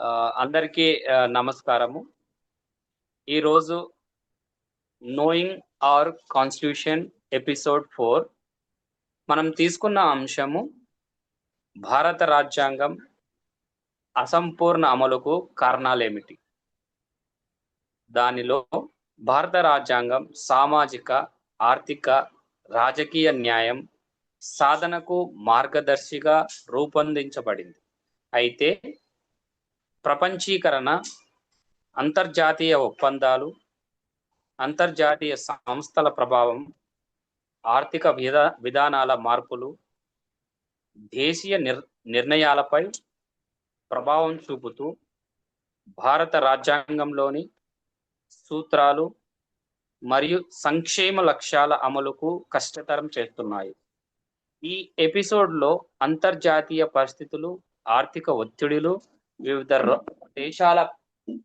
అందరికీ నమస్కారము. ఈరోజు నోయింగ్ అవర్ కాన్స్టిట్యూషన్ ఎపిసోడ్ 4 మనం తీసుకున్న అంశము భారత రాజ్యాంగం అసంపూర్ణ అమలుకు కారణాలేమిటి. దానిలో భారత రాజ్యాంగం సామాజిక, ఆర్థిక, రాజకీయ న్యాయం సాధనకు మార్గదర్శిగా రూపొందించబడింది. అయితే ప్రపంచీకరణ, అంతర్జాతీయ ఒప్పందాలు, అంతర్జాతీయ సంస్థల ప్రభావం, ఆర్థిక విధానాల మార్పులు దేశీయ నిర్ణయాలపై ప్రభావం చూపుతూ భారత రాజ్యాంగంలోని సూత్రాలు మరియు సంక్షేమ లక్ష్యాల అమలుకు కష్టతరం చేస్తున్నాయి. ఈ ఎపిసోడ్లో అంతర్జాతీయ పరిస్థితులు, ఆర్థిక ఒత్తిడులు, వివిధ దేశాల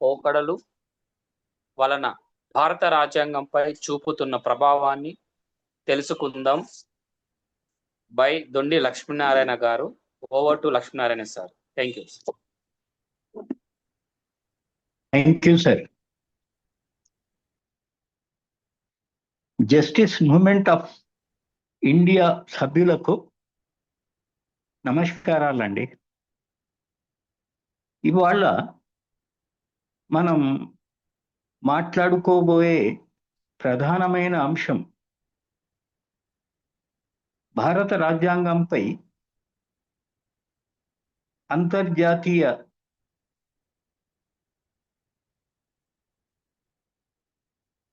పోకడలు వలన భారత రాజ్యాంగంపై చూపుతున్న ప్రభావాన్ని తెలుసుకుందాం. బై దొండి లక్ష్మీనారాయణ గారు. Over to Lakshminarayana sir. Thank you. Thank you sir. Justice movement of India సభ్యులకు నమస్కారాలండి. ఇవాళ మనం మాట్లాడుకోబోయే ప్రధానమైన అంశం భారత రాజ్యాంగంపై అంతర్జాతీయ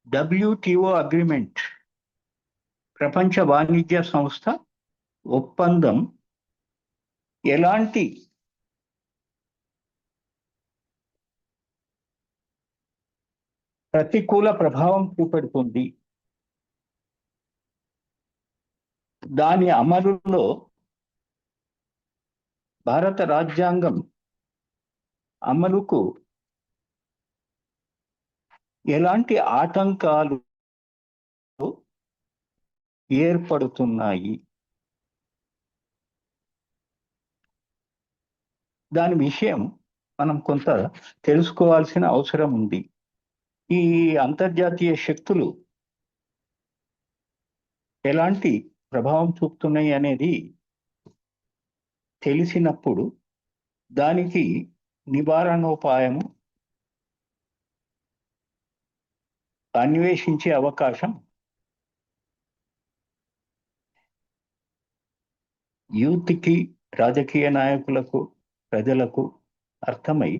WTO అగ్రిమెంట్, ప్రపంచ వాణిజ్య సంస్థ ఒప్పందం ఎలాంటి ప్రతికూల ప్రభావం చూపెడుతుంది, దాని అమలులో భారత రాజ్యాంగం అమలుకు ఎలాంటి ఆటంకాలు ఏర్పడుతున్నాయి, దాని విషయం మనం కొంత తెలుసుకోవాల్సిన అవసరం ఉంది. ఈ అంతర్జాతీయ శక్తులు ఎలాంటి ప్రభావం చూపుతున్నాయి అనేది తెలిసినప్పుడు దానికి నివారణోపాయము అన్వేషించే అవకాశం యూత్కి, రాజకీయ నాయకులకు, ప్రజలకు అర్థమై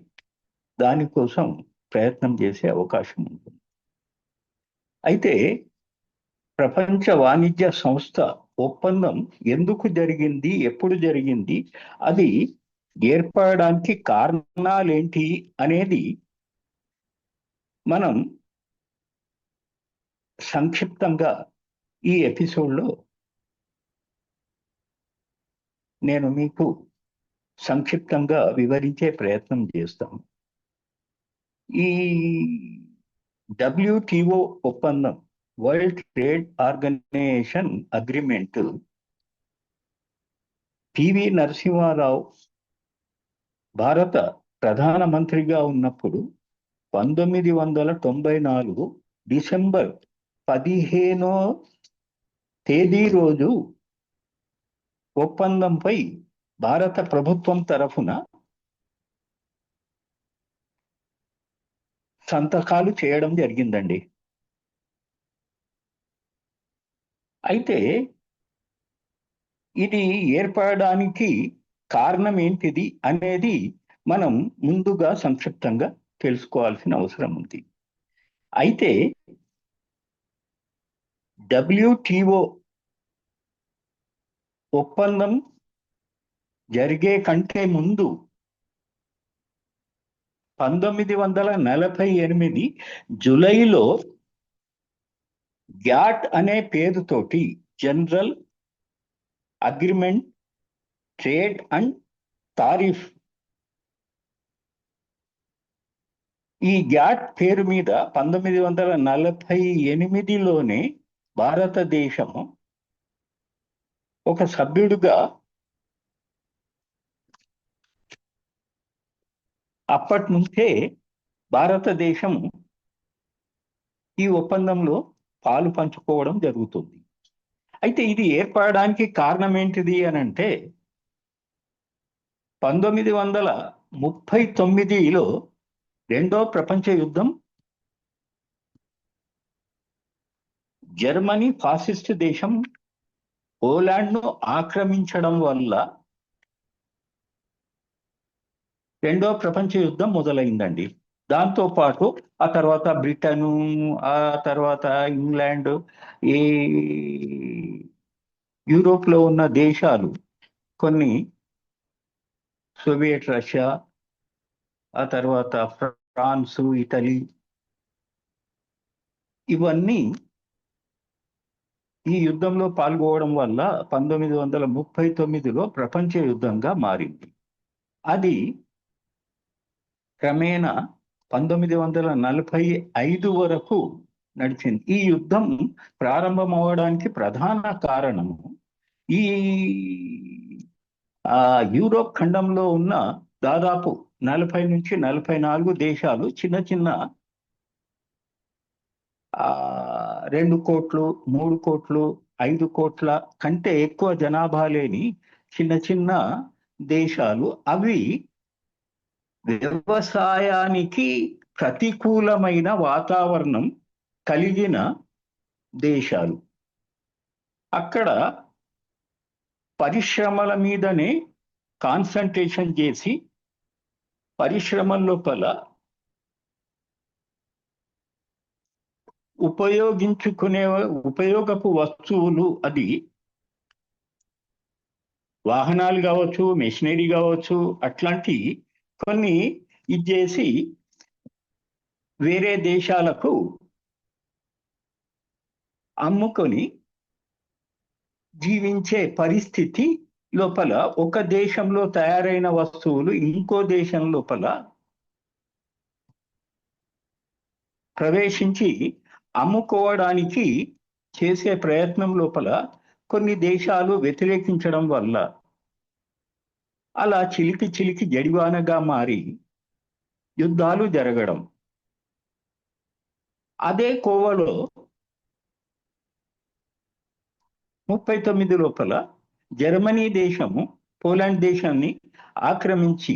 దానికోసం ప్రయత్నం చేసే అవకాశం ఉంటుంది. అయితే ప్రపంచ వాణిజ్య సంస్థ ఒప్పందం ఎందుకు జరిగింది, ఎప్పుడు జరిగింది, అది ఏర్పడడానికి కారణాలేంటి అనేది మనం సంక్షిప్తంగా ఈ ఎపిసోడ్లో నేను మీకు సంక్షిప్తంగా వివరించే ప్రయత్నం చేస్తాను. ఈ WTO ఒప్పందం, world trade organisation agreement, PV Narasimha Rao భారత ప్రధానమంత్రిగా ఉన్నప్పుడు 1994 డిసెంబర్ 15వ తేదీ రోజు ఒప్పందంపై భారత ప్రభుత్వం తరఫున సంతకాలు చేయడం జరిగిందండి. అయితే ఇది ఏర్పడడానికి కారణం ఏంటిది అనేది మనం ముందుగా సంక్షిప్తంగా తెలుసుకోవాల్సిన అవసరం ఉంది. అయితే WTO ఒప్పందం జరిగే కంటే ముందు 1948 జూలైలో గ్యాట్ అనే పేరుతోటి general agreement trade and tariff, ఈ గ్యాట్ పేరు మీద 1948లోనే భారతదేశము ఒక సభ్యుడిగా అప్పటి నుంచే భారతదేశం ఈ ఒప్పందంలో పాలు పంచుకోవడం జరుగుతుంది. అయితే ఇది ఏర్పడడానికి కారణం ఏంటిది అని అంటే 1939లో రెండో ప్రపంచ యుద్ధం జర్మనీ ఫాసిస్ట్ దేశం పోలాండ్ను ఆక్రమించడం వల్ల రెండో ప్రపంచ యుద్ధం మొదలైందండి. దాంతో పాటు ఆ తర్వాత బ్రిటను, ఆ తర్వాత ఇంగ్లాండ్, ఈ యూరోప్లో ఉన్న దేశాలు కొన్ని, సోవియట్ రష్యా, ఆ తర్వాత ఫ్రాన్సు, ఇటలీ, ఇవన్నీ ఈ యుద్ధంలో పాల్గొనడం వల్ల 1939లో ప్రపంచ యుద్ధంగా మారింది. అది క్రమేణా 1945 వరకు నడిచింది. ఈ యుద్ధం ప్రారంభమవడానికి ప్రధాన కారణము ఈ యూరోప్ ఖండంలో ఉన్న దాదాపు 40 నుంచి 44 దేశాలు చిన్న చిన్న 2 కోట్లు, 3 కోట్లు, 5 కోట్ల కంటే ఎక్కువ జనాభా లేని చిన్న చిన్న దేశాలు. అవి వ్యవసాయానికి ప్రతికూలమైన వాతావరణం కలిగిన దేశాలు. అక్కడ పరిశ్రమల మీదనే కాన్సన్ట్రేషన్ చేసి పరిశ్రమల లోపల ఉపయోగపు వస్తువులు, అది వాహనాలు కావచ్చు, మెషినరీ కావచ్చు, అట్లాంటి కొన్ని ఇచ్చేసి వేరే దేశాలకు అమ్ముకొని జీవించే పరిస్థితి లోపల ఒక దేశంలో తయారైన వస్తువులు ఇంకో దేశం లోపల ప్రవేశించి అమ్ముకోవడానికి చేసే ప్రయత్నం లోపల కొన్ని దేశాలు వ్యతిరేకించడం వల్ల అలా చిలికి చిలికి జడివానగా మారి యుద్ధాలు జరగడం. అదే కోవలో 39 లోపల జర్మనీ దేశము పోలాండ్ దేశాన్ని ఆక్రమించి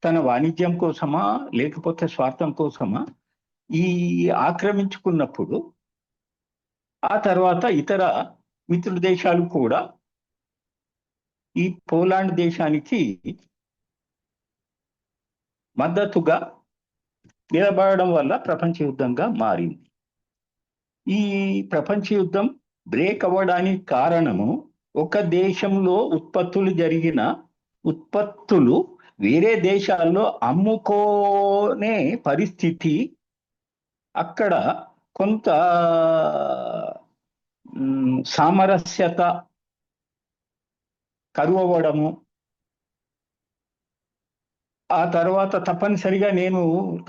తన వాణిజ్యం కోసమా లేకపోతే స్వార్థం కోసమా ఈ ఆక్రమించుకున్నప్పుడు ఆ తర్వాత ఇతర మిత్ర దేశాలు కూడా ఈ పోలాండ్ దేశానికి మద్దతుగా నిలబడడం వల్ల ప్రపంచ యుద్ధంగా మారింది. ఈ ప్రపంచ యుద్ధం బ్రేక్ అవ్వడానికి కారణము ఒక దేశంలో జరిగిన ఉత్పత్తులు వేరే దేశాల్లో అమ్ముకోనే పరిస్థితి, అక్కడ కొంత సామరస్యత కరువవ్వడము, ఆ తర్వాత తప్పనిసరిగా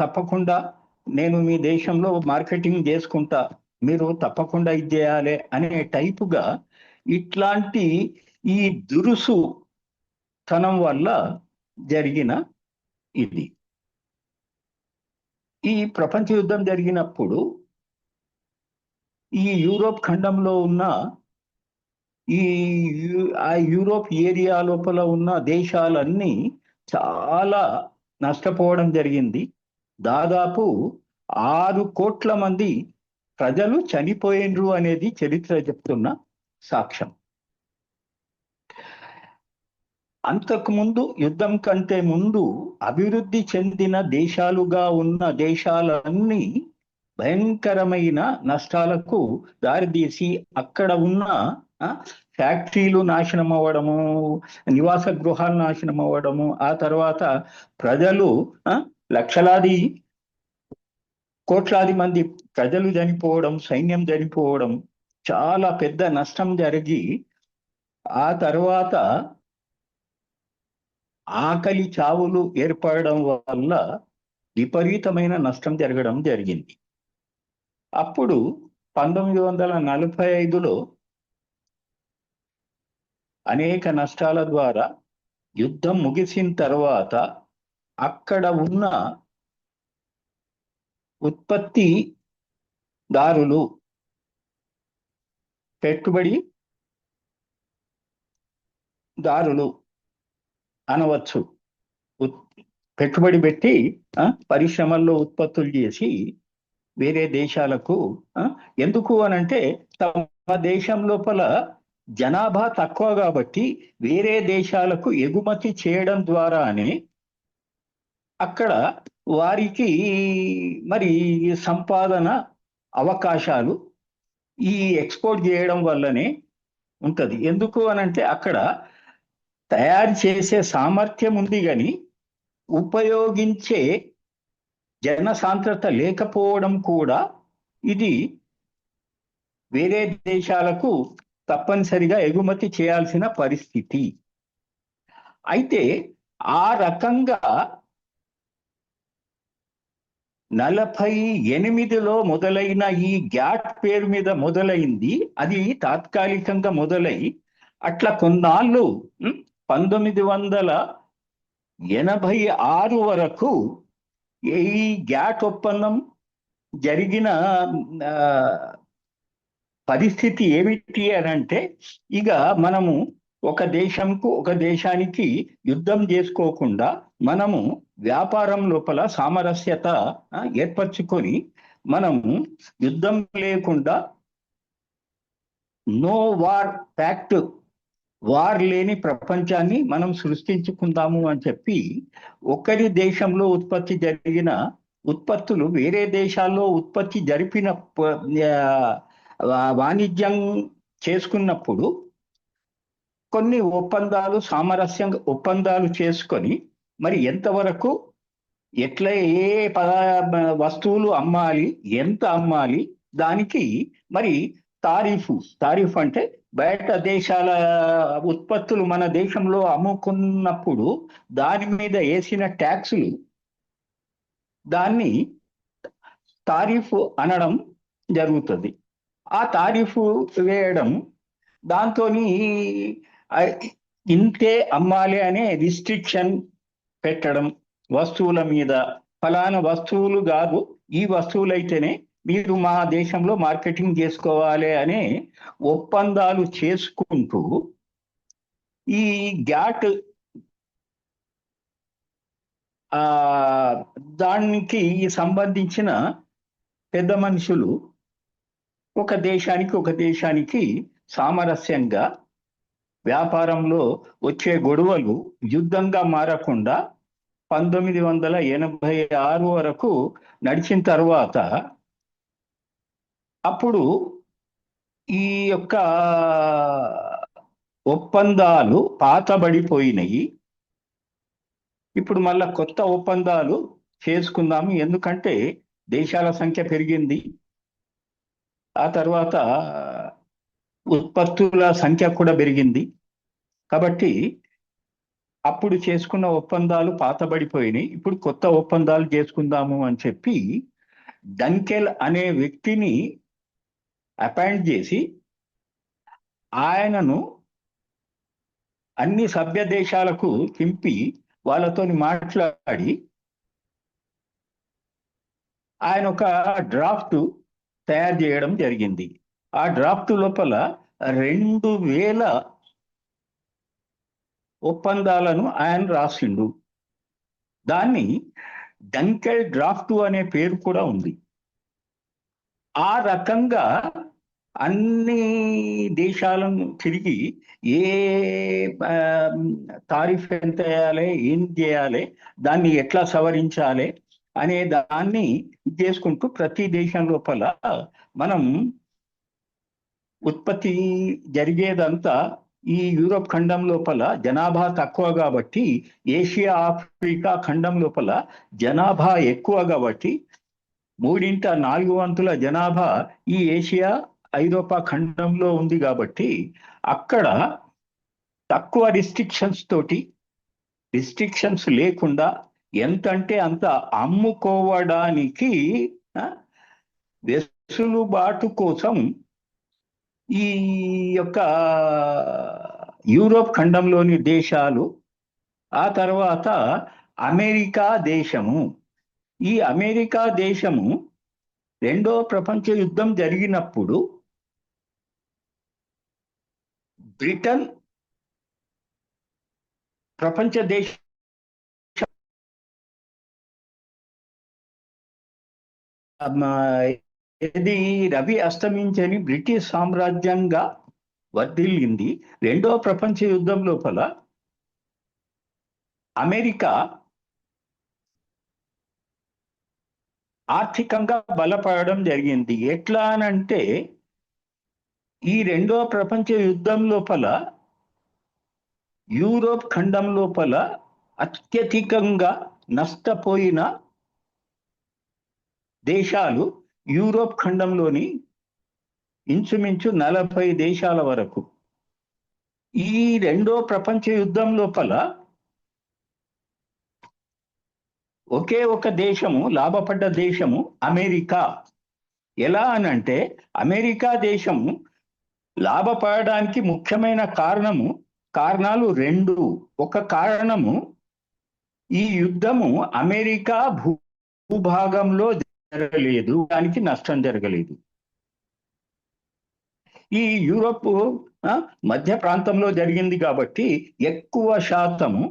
తప్పకుండా నేను మీ దేశంలో మార్కెటింగ్ చేసుకుంటా, మీరు తప్పకుండా ఇది చేయాలి అనే టైపుగా ఇట్లాంటి ఈ దురుసు తనం వల్ల జరిగిన ఇది. ఈ ప్రపంచ యుద్ధం జరిగినప్పుడు ఈ యూరోప్ ఖండంలో ఉన్న ఆ యూరోప్ ఏరియా లోపల ఉన్న దేశాలన్నీ చాలా నష్టపోవడం జరిగింది. దాదాపు 6 కోట్ల మంది ప్రజలు చనిపోయినరు అనేది చరిత్ర చెప్తున్న సాక్ష్యం. అంతకుముందు, యుద్ధం కంటే ముందు అభివృద్ధి చెందిన దేశాలుగా ఉన్న దేశాలన్నీ భయంకరమైన నష్టాలకు దారితీసి అక్కడ ఉన్న ఫ్యాక్టరీలు నాశనం అవ్వడము, నివాస గృహాలు నాశనం అవ్వడము, ఆ తర్వాత ప్రజలు లక్షలాది కోట్లాది మంది ప్రజలు చనిపోవడం, సైన్యం చనిపోవడం, చాలా పెద్ద నష్టం జరిగి ఆ తర్వాత ఆకలి చావులు ఏర్పడడం వల్ల విపరీతమైన నష్టం జరగడం జరిగింది. అప్పుడు 1945లో అనేక నష్టాల ద్వారా యుద్ధం ముగిసిన తర్వాత అక్కడ ఉన్న ఉత్పత్తిదారులు, పెట్టుబడిదారులు అనవచ్చు. పెట్టుబడి పెట్టి పరిశ్రమల్లో ఉత్పత్తులు చేసి వేరే దేశాలకు ఎందుకు అనంటే తమ దేశం లోపల జనాభా తక్కువ కాబట్టి వేరే దేశాలకు ఎగుమతి చేయడం ద్వారానే అక్కడ వారికి మరి సంపాదన అవకాశాలు ఈ ఎక్స్పోర్ట్ చేయడం వల్లనే ఉంటది. ఎందుకు అనంటే అక్కడ తయారు చేసే సామర్థ్యం ఉంది కానీ ఉపయోగించే జనసాంద్రత లేకపోవడం కూడా ఇది వేరే దేశాలకు తప్పనిసరిగా ఎగుమతి చేయాల్సిన పరిస్థితి. అయితే ఆ రకంగా 48లో మొదలైన ఈ గ్యాట్ పేరు మీద మొదలైంది. అది తాత్కాలికంగా మొదలై అట్లా కొన్నాళ్ళు 1986 వరకు ఈ గ్యాట్ ఒప్పందం జరిగిన పరిస్థితి ఏమిటి అని అంటే, ఇక మనము ఒక దేశానికి యుద్ధం చేసుకోకుండా మనము వ్యాపారం లోపల సామరస్యత ఏర్పరచుకొని మనము యుద్ధం లేకుండా నో వార్ ప్యాక్ట్, వార్ లేని ప్రపంచాన్ని మనం సృష్టించుకుందాము అని చెప్పి ఒకరి దేశంలో ఉత్పత్తి జరిగిన ఉత్పత్తులు వేరే దేశాల్లో ఉత్పత్తి జరిపిన వాణిజ్యం చేసుకున్నప్పుడు కొన్ని ఒప్పందాలు, సామరస్యంగా ఒప్పందాలు చేసుకొని మరి ఎంతవరకు ఎట్లా ఏ వస్తువులు అమ్మాలి, ఎంత అమ్మాలి, దానికి మరి తారీఫ్ అంటే బయట దేశాల ఉత్పత్తులు మన దేశంలో అమ్ముకున్నప్పుడు దాని మీద వేసిన ట్యాక్సులు, దాన్ని తారీఫ్ అనడం జరుగుతుంది. ఆ తారీఫ్ వేయడం, దాంతో ఇంతే అమ్మాలి అనే రిస్ట్రిక్షన్ పెట్టడం వస్తువుల మీద. ఫలానా వస్తువులు కాదు, ఈ వస్తువులైతేనే మీరు మా దేశంలో మార్కెటింగ్ చేసుకోవాలి అనే ఒప్పందాలు చేసుకుంటూ ఈ గ్యాట్ దానికి సంబంధించిన పెద్ద మనుషులు ఒక దేశానికి సామరస్యంగా వ్యాపారంలో వచ్చే గొడవలు యుద్ధంగా మారకుండా 1986 వరకు నడిచిన తర్వాత అప్పుడు ఈ యొక్క ఒప్పందాలు పాతబడిపోయినాయి. ఇప్పుడు మళ్ళా కొత్త ఒప్పందాలు చేసుకుందాము, ఎందుకంటే దేశాల సంఖ్య పెరిగింది, ఆ తర్వాత ఉత్పత్తుల సంఖ్య కూడా పెరిగింది. కాబట్టి అప్పుడు చేసుకున్న ఒప్పందాలు పాతబడిపోయినాయి, ఇప్పుడు కొత్త ఒప్పందాలు చేసుకుందాము అని చెప్పి డంకెల్ అనే వ్యక్తిని అపాయింట్ చేసి ఆయనను అన్ని సభ్య దేశాలకు తింపి వాళ్ళతో మాట్లాడి ఆయన ఒక డ్రాఫ్ట్ తయారు చేయడం జరిగింది. ఆ డ్రాఫ్ట్ లోపల 2000 ఒప్పందాలను ఆయన రాసిండు. దాన్ని డంకెల్ డ్రాఫ్ట్ అనే పేరు కూడా ఉంది. ఆ రకంగా అన్ని దేశాలను తిరిగి ఏ తారీఫ్ ఎంత వేయాలి, ఏం చేయాలి, దాన్ని ఎట్లా సవరించాలి అనే దాన్ని చేసుకుంటూ ప్రతి దేశం లోపల మనం ఉత్పత్తి జరిగేదంతా ఈ యూరోప్ ఖండం లోపల జనాభా తక్కువ కాబట్టి, ఏషియా ఆఫ్రికా ఖండం లోపల జనాభా ఎక్కువ కాబట్టి 3/4 జనాభా ఈ ఏషియా ఐరోపా ఖండంలో ఉంది కాబట్టి అక్కడ తక్కువ రిస్ట్రిక్షన్స్ లేకుండా ఎంతంటే అంత అమ్ముకోవడానికి వెసులుబాటు కోసం ఈ యొక్క యూరోప్ ఖండంలోని దేశాలు, ఆ తర్వాత అమెరికా దేశము. ఈ అమెరికా దేశము రెండో ప్రపంచ యుద్ధం జరిగినప్పుడు బ్రిటన్ ప్రపంచ దేశ ఇది రవి అస్తమించని బ్రిటిష్ సామ్రాజ్యంగా వర్ధిల్లింది. రెండో ప్రపంచ యుద్ధం లోపల అమెరికా ఆర్థికంగా బలపడడం జరిగింది. ఎట్లా అనంటే ఈ రెండో ప్రపంచ యుద్ధం లోపల యూరోప్ ఖండం లోపల అత్యధికంగా నష్టపోయిన దేశాలు యూరోప్ ఖండంలోని ఇంచుమించు 40 దేశాల వరకు. ఈ రెండో ప్రపంచ యుద్ధం లోపల ఒకే ఒక దేశము లాభపడ్డ దేశము అమెరికా. ఎలా అనంటే అమెరికా దేశము లాభపడడానికి ముఖ్యమైన కారణాలు రెండు. ఒక కారణము, ఈ యుద్ధము అమెరికా భూభాగంలో జరగలేదు, దానికి నష్టం జరగలేదు. ఈ యూరోప్ మధ్య ప్రాంతంలో జరిగింది కాబట్టి ఎక్కువ శాతము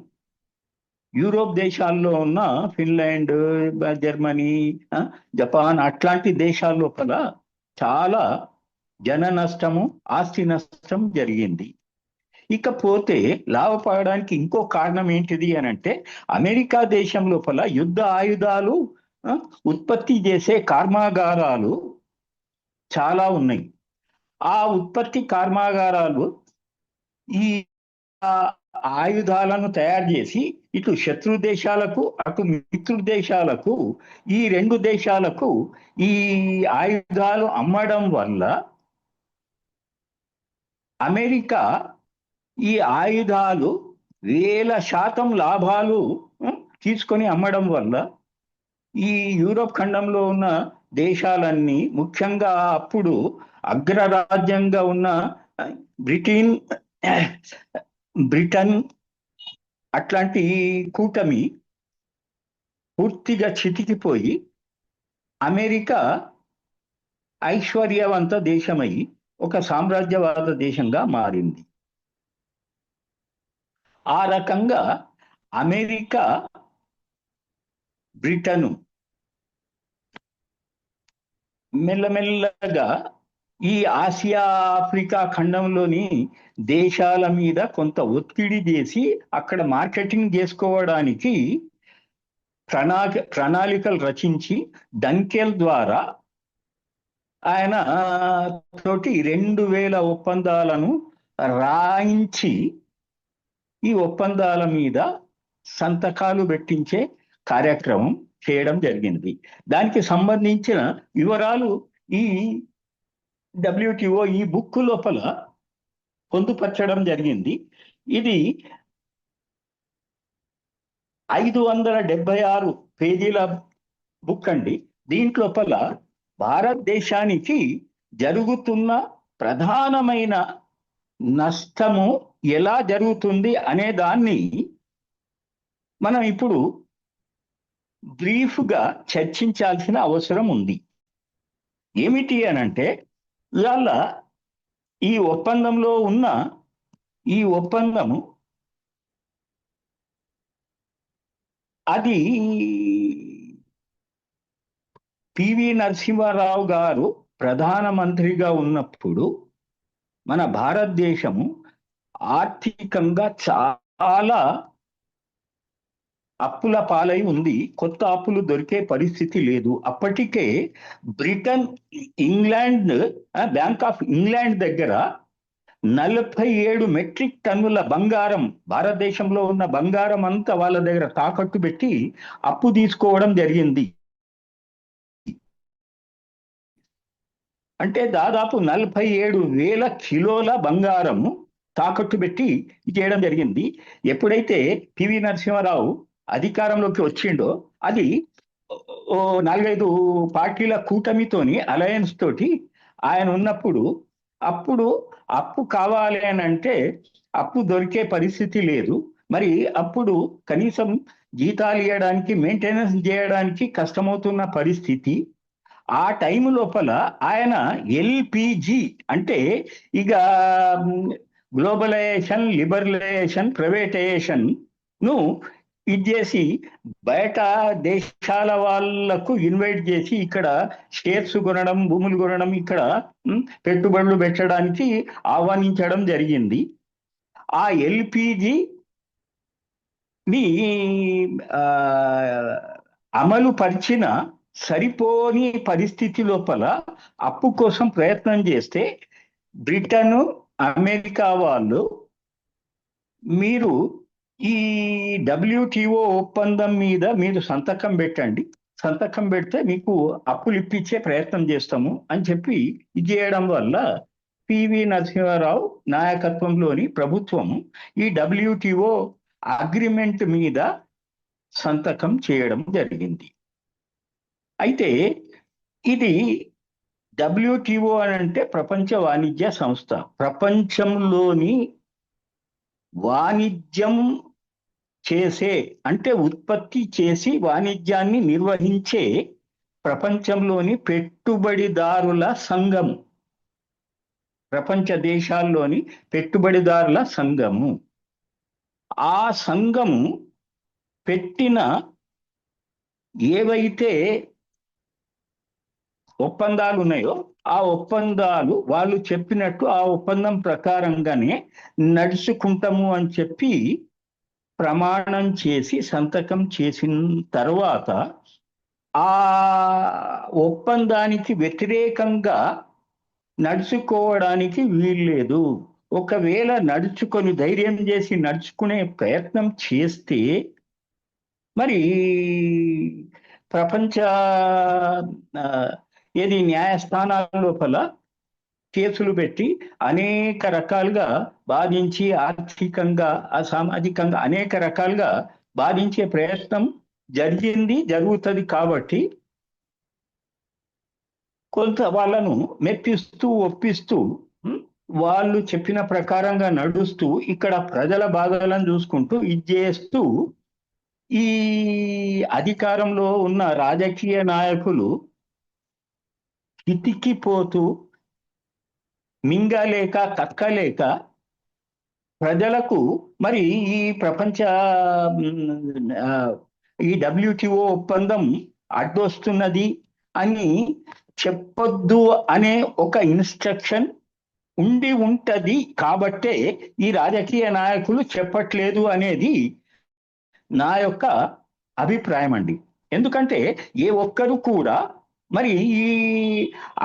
యూరోప్ దేశాల్లో ఉన్న ఫిన్లాండ్, జర్మనీ, జపాన్ అట్లాంటి దేశాల లోపల చాలా జన నష్టము, ఆస్తి నష్టం జరిగింది. ఇకపోతే లాభపడడానికి ఇంకో కారణం ఏంటిది అని అంటే అమెరికా దేశం లోపల యుద్ధ ఆయుధాలు ఉత్పత్తి చేసే కర్మాగారాలు చాలా ఉన్నాయి. ఆ ఉత్పత్తి కర్మాగారాలు ఈ ఆయుధాలను తయారు చేసి ఇటు శత్రు దేశాలకు అటు మిత్రు దేశాలకు, ఈ రెండు దేశాలకు ఈ ఆయుధాలు అమ్మడం వల్ల అమెరికా ఈ ఆయుధాలు 1000% లాభాలు తీసుకొని అమ్మడం వల్ల ఈ యూరోప్ ఖండంలో ఉన్న దేశాలన్నీ, ముఖ్యంగా అప్పుడు అగ్రరాజ్యంగా ఉన్న బ్రిటన్ అట్లాంటి కూటమి పూర్తిగా చితికిపోయి అమెరికా ఐశ్వర్యవంత దేశమై ఒక సామ్రాజ్యవాద దేశంగా మారింది. ఆ రకంగా అమెరికా, బ్రిటను మెల్లమెల్లగా ఈ ఆసియా, ఆఫ్రికా ఖండంలోని దేశాల మీద కొంత ఒత్తిడి చేసి అక్కడ మార్కెటింగ్ చేసుకోవడానికి ప్రణాళికలు రచించి డంకెల్ ద్వారా ఆయన తోటి 2000 ఒప్పందాలను రాయించి ఈ ఒప్పందాల మీద సంతకాలు పెట్టించే కార్యక్రమం చేయడం జరిగింది. దానికి సంబంధించిన వివరాలు ఈ WTO ఈ బుక్ లోపల పొందుపరచడం జరిగింది. ఇది 576 పేజీల బుక్ అండి. దీంట్లోపల భారతదేశానికి జరుగుతున్న ప్రధానమైన నష్టము ఎలా జరుగుతుంది అనే దాన్ని మనం ఇప్పుడు బ్రీఫ్గా చర్చించాల్సిన అవసరం ఉంది. ఏమిటి అనంటే ఇవాళ ఈ ఒప్పందంలో ఉన్న ఈ ఒప్పందము అది పివి నరసింహారావు గారు ప్రధానమంత్రిగా ఉన్నప్పుడు మన భారతదేశము ఆర్థికంగా చాలా అప్పుల పాలై ఉంది. కొత్త అప్పులు దొరికే పరిస్థితి లేదు. అప్పటికే Britain, England, bank of England దగ్గర 47 మెట్రిక్ టన్నుల బంగారం, భారతదేశంలో ఉన్న బంగారం అంతా వాళ్ళ దగ్గర తాకట్టు పెట్టి అప్పు తీసుకోవడం జరిగింది. అంటే దాదాపు 47,000 కిలోల బంగారము తాకట్టు పెట్టి చేయడం జరిగింది. ఎప్పుడైతే పివి నరసింహారావు అధికారంలోకి వచ్చిండో అది 4-5 పార్టీల కూటమితోని, అలయన్స్ తోటి ఆయన ఉన్నప్పుడు అప్పుడు అప్పు కావాలి అని అంటే అప్పు దొరికే పరిస్థితి లేదు. మరి అప్పుడు కనీసం జీతాలు ఇవ్వడానికి, మెయింటెనెన్స్ చేయడానికి కష్టమవుతున్న పరిస్థితి. ఆ టైం లోపల ఆయన ఎల్పిజి అంటే ఇక గ్లోబలైజేషన్, లిబరలైజేషన్, ప్రైవేటైజేషన్ ను ఇది చేసి బయట దేశాల వాళ్ళకు ఇన్వైట్ చేసి ఇక్కడ షేర్స్ కొనడం, భూములు కొనడం, ఇక్కడ పెట్టుబడులు పెట్టడానికి ఆహ్వానించడం జరిగింది. ఆ ఎల్పిజి ని అమలు పరిచిన సరిపోని పరిస్థితి లోపల అప్పు కోసం ప్రయత్నం చేస్తే బ్రిటన్, అమెరికా వాళ్ళు మీరు ఈ WTO ఒప్పందం మీద మీరు సంతకం పెట్టండి, సంతకం పెడితే మీకు అప్పులు ఇప్పించే ప్రయత్నం చేస్తాము అని చెప్పి ఇది చేయడం వల్ల పివి నరసింహారావు నాయకత్వంలోని ప్రభుత్వం ఈ WTO అగ్రిమెంట్ మీద సంతకం చేయడం జరిగింది. అయితే ఇది WTO అని అంటే ప్రపంచ వాణిజ్య సంస్థ. ప్రపంచంలోని వాణిజ్యం చేసే అంటే ఉత్పత్తి చేసి వాణిజ్యాన్ని నిర్వహించే ప్రపంచంలోని పెట్టుబడిదారుల సంఘం, ప్రపంచ దేశాల్లోని పెట్టుబడిదారుల సంఘము. ఆ సంఘము పెట్టిన ఏవైతే ఒప్పందాలు ఉన్నాయో ఆ ఒప్పందాలు వాళ్ళు చెప్పినట్టు ఆ ఒప్పందం ప్రకారంగానే నడుచుకుంటాము అని చెప్పి ప్రమాణం చేసి సంతకం చేసిన తర్వాత ఆ ఒప్పందానికి వ్యతిరేకంగా నడుచుకోవడానికి వీల్లేదు. ఒకవేళ నడుచుకొని ధైర్యం చేసి నడుచుకునే ప్రయత్నం చేస్తే మరి ప్రపంచ ఏది న్యాయస్థానాల లోపల కేసులు పెట్టి అనేక రకాలుగా బాధించి, ఆర్థికంగా, సామాజికంగా అనేక రకాలుగా బాధించే ప్రయత్నం జరిగింది, జరుగుతుంది. కాబట్టి కొంత వాళ్ళను మెప్పిస్తూ ఒప్పిస్తూ వాళ్ళు చెప్పిన ప్రకారంగా నడుస్తూ ఇక్కడ ప్రజల బాధలను చూసుకుంటూ ఇది చేస్తూ ఈ అధికారంలో ఉన్న రాజకీయ నాయకులు కితికిపోతూ మింగలేక కక్కలేక ప్రజలకు మరి ఈ ప్రపంచ ఈ WTO ఒప్పందం అడ్డొస్తున్నది అని చెప్పొద్దు అనే ఒక ఇన్స్ట్రక్షన్ ఉంటది. కాబట్టే ఈ రాజకీయ నాయకులు చెప్పట్లేదు అనేది నా యొక్క అభిప్రాయం అండి. ఎందుకంటే ఏ ఒక్కరు కూడా మరి ఈ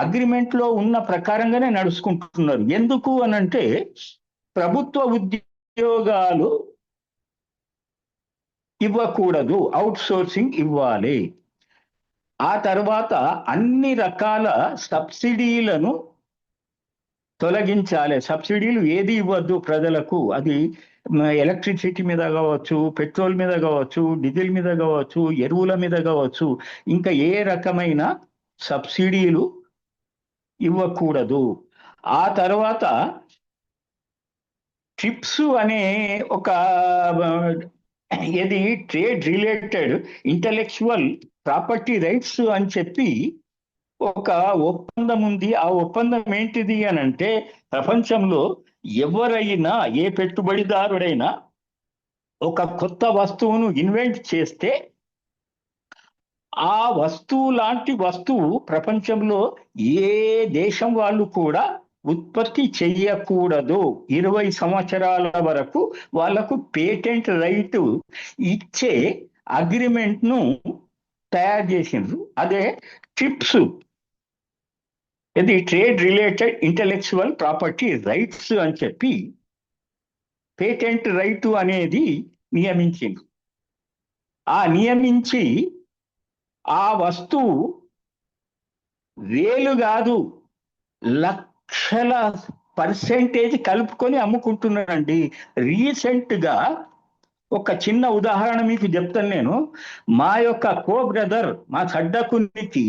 అగ్రిమెంట్ లో ఉన్న ప్రకారంగానే నడుచుకుంటున్నారు. ఎందుకు అనంటే ప్రభుత్వ ఉద్యోగాలు ఇవ్వకూడదు, అవుట్ సోర్సింగ్ ఇవ్వాలి. ఆ తర్వాత అన్ని రకాల సబ్సిడీలను తొలగించాలి. సబ్సిడీలు ఏది ఇవ్వద్దు ప్రజలకు. అది ఎలక్ట్రిసిటీ మీద కావచ్చు, పెట్రోల్ మీద కావచ్చు, డీజిల్ మీద కావచ్చు, ఎరువుల మీద కావచ్చు, ఇంకా ఏ రకమైన సబ్సిడీలు ఇవ్వకూడదు. ఆ తర్వాత ట్రిప్స్ అనే ఒక ఇది trade related intellectual property rights అని చెప్పి ఒక ఒప్పందం ఉంది. ఆ ఒప్పందం ఏంటిది అని అంటే ప్రపంచంలో ఎవరైనా ఏ పెట్టుబడిదారుడైనా ఒక కొత్త వస్తువును ఇన్వెంట్ చేస్తే ఆ వస్తువు లాంటి వస్తువు ప్రపంచంలో ఏ దేశం వాళ్ళు కూడా ఉత్పత్తి చెయ్యకూడదు. 20 సంవత్సరాల వరకు వాళ్లకు పేటెంట్ రైట్ ఇచ్చే అగ్రిమెంట్ ను తయారు చేసిండ్రు. అదే ట్రిప్స్, ఇది trade related intellectual property rights అని చెప్పి పేటెంట్ రైట్ అనేది నియమించింది. ఆ నియమించి ఆ వస్తువు వేలు కాదు లక్షల పర్సెంటేజ్ కలుపుకొని అమ్ముకుంటున్నానండి. రీసెంట్ గా ఒక చిన్న ఉదాహరణ మీకు చెప్తాను నేను. మా యొక్క కో బ్రదర్, మా సడ్డకునికి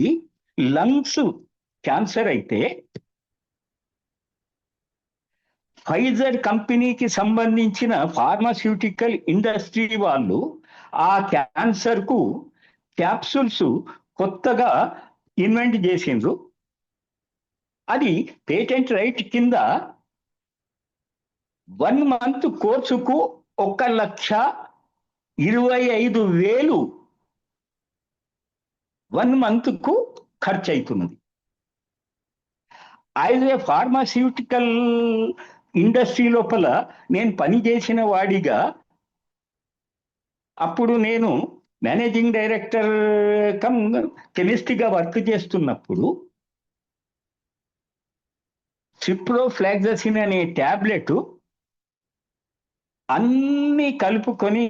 లంగ్స్ క్యాన్సర్ అయితే ఫైజర్ కంపెనీకి సంబంధించిన ఫార్మాస్యూటికల్ ఇండస్ట్రీ వాళ్ళు ఆ క్యాన్సర్కు క్యాప్సూల్స్ కొత్తగా ఇన్వెంట్ చేసిండ్రు. అది పేటెంట్ రైట్ కింద 1 month కోర్సుకు 1,25,000 1 month కు ఖర్చు అవుతున్నది. యాజ్ ఏ ఫార్మాస్యూటికల్ ఇండస్ట్రీ లోపల నేను పనిచేసిన వాడిగా, అప్పుడు నేను మేనేజింగ్ డైరెక్టర్ కమ్ కెమిస్ట్రీగా వర్క్ చేస్తున్నప్పుడు సిప్రోఫ్లాక్ససిన్ అనే ట్యాబ్లెట్ అన్ని కలుపుకొని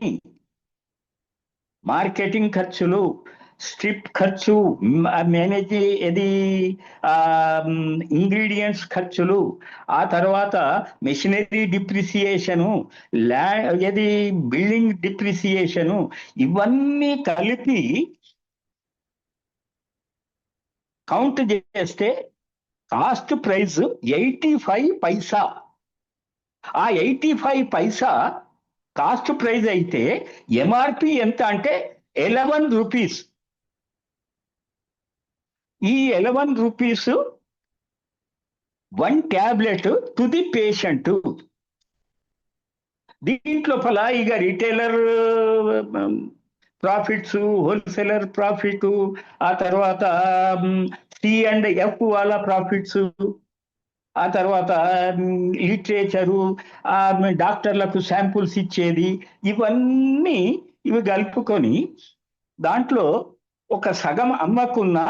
మార్కెటింగ్ ఖర్చులు, స్ట్రిప్ ఖర్చు, మేనేజ్ ఇంగ్రీడియంట్స్ ఖర్చులు, ఆ తర్వాత మెషినరీ డిప్రిసియేషను, బిల్డింగ్ డిప్రిసియేషను, ఇవన్నీ కలిపి కౌంట్ చేస్తే కాస్ట్ ప్రైస్ 85 పైసా. ఆ 85 పైసా కాస్ట్ ప్రైస్ అయితే ఎంఆర్పి ఎంత అంటే 11 రూపీస్. ఈ 11 rupees 1 tablet to the patient. దీంట్లోపల ఇక రిటైలర్ ప్రాఫిట్స్, హోల్సేలర్ ప్రాఫిట్, ఆ తర్వాత C&F వాళ్ళ ప్రాఫిట్స్, ఆ తర్వాత లిటరేచరు, డాక్టర్లకు శాంపుల్స్ ఇచ్చేది, ఇవి కలుపుకొని దాంట్లో ఒక సగం అమ్మకున్నా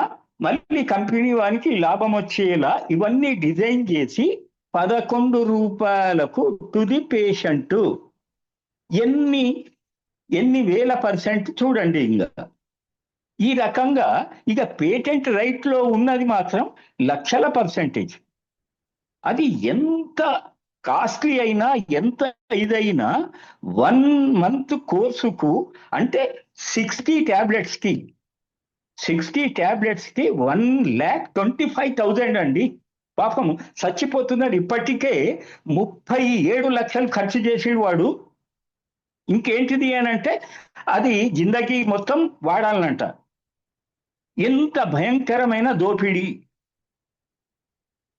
మళ్ళీ కంపెనీ వానికి లాభం వచ్చేలా ఇవన్నీ డిజైన్ చేసి 11 రూపాయలకు టు ది పేషెంట్. ఎన్ని వేల % చూడండి. ఇంకా ఈ రకంగా ఇక పేటెంట్ రైట్ లో ఉన్నది మాత్రం లక్షల %. అది ఎంత కాస్ట్లీ అయినా, ఎంత ఇదైనా 1 month కోర్సుకు అంటే 60 tablets కి 1,25,000 అండి. పాపం చచ్చిపోతున్నాడు. ఇప్పటికే 37 లక్షలు ఖర్చు చేసేడు వాడు. ఇంకేంటిది అనంటే అది జిందగీ మొత్తం వాడాలనంట. ఎంత భయంకరమైన దోపిడీ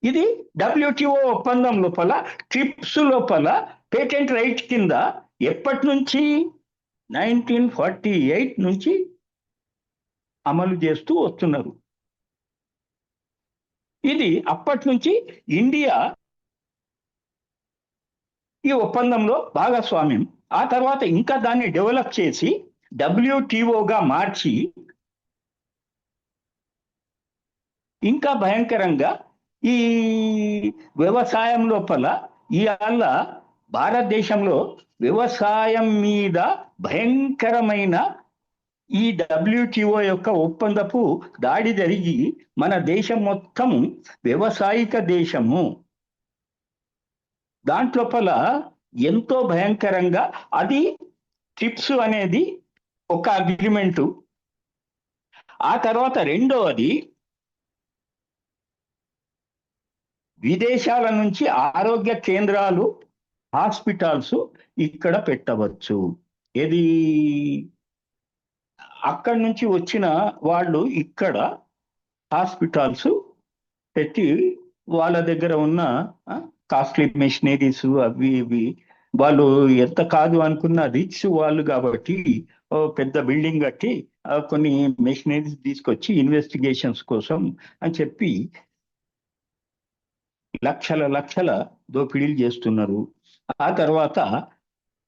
ఇది! WTO ఒప్పందం లోపల, ట్రిప్స్ లోపల పేటెంట్ రైట్ కింద ఎప్పటి నుంచి 1948 నుంచి అమలు చేస్తూ వస్తున్నారు. ఇది అప్పటి నుంచి ఇండియా ఈ ఒప్పందంలో భాగస్వామ్యం. ఆ తర్వాత ఇంకా దాన్ని డెవలప్ చేసి WTOగా మార్చి ఇంకా భయంకరంగా ఈ వ్యవసాయం లోపల ఇవాళ భారతదేశంలో వ్యవసాయం మీద భయంకరమైన ఈ WTO యొక్క ఒప్పందపు దాడి జరిగి మన దేశం మొత్తం వ్యవసాయిక దేశము. దాంట్లోపల ఎంతో భయంకరంగా అది ట్రిప్స్ అనేది ఒక అగ్రిమెంటు. ఆ తర్వాత రెండవది, విదేశాల నుంచి ఆరోగ్య కేంద్రాలు, హాస్పిటల్స్ ఇక్కడ పెట్టవచ్చు. అక్కడి నుంచి వచ్చిన వాళ్ళు ఇక్కడ హాస్పిటల్స్ పెట్టి వాళ్ళ దగ్గర ఉన్న కాస్ట్లీ మెషినరీస్ అవి ఇవి, వాళ్ళు ఎంత కాదు అనుకున్న రిచ్ వాళ్ళు కాబట్టి పెద్ద బిల్డింగ్ కట్టి కొన్ని మెషినరీస్ తీసుకొచ్చి ఇన్వెస్టిగేషన్స్ కోసం అని చెప్పి లక్షల దోపిడీలు చేస్తున్నారు. ఆ తర్వాత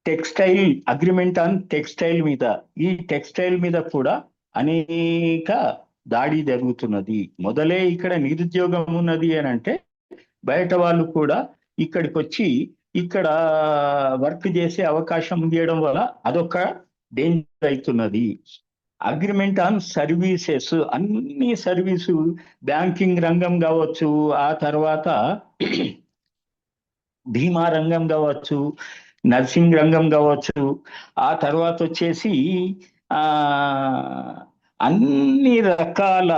టెక్స్టైల్ అగ్రిమెంట్ ఆన్ టెక్స్టైల్ మీద, ఈ టెక్స్టైల్ మీద కూడా అనేక దాడి జరుగుతున్నది. మొదలే ఇక్కడ నిరుద్యోగం ఉన్నది అని అంటే బయట వాళ్ళు కూడా ఇక్కడికి వచ్చి ఇక్కడ వర్క్ చేసే అవకాశం ఉండడం వల్ల అదొక డేంజర్ అవుతున్నది. అగ్రిమెంట్ ఆన్ సర్వీసెస్, అన్ని సర్వీసు, బ్యాంకింగ్ రంగం కావచ్చు, ఆ తర్వాత బీమా రంగం కావచ్చు, నర్సింగ్ రంగం కావచ్చు, ఆ తర్వాత వచ్చేసి అన్ని రకాల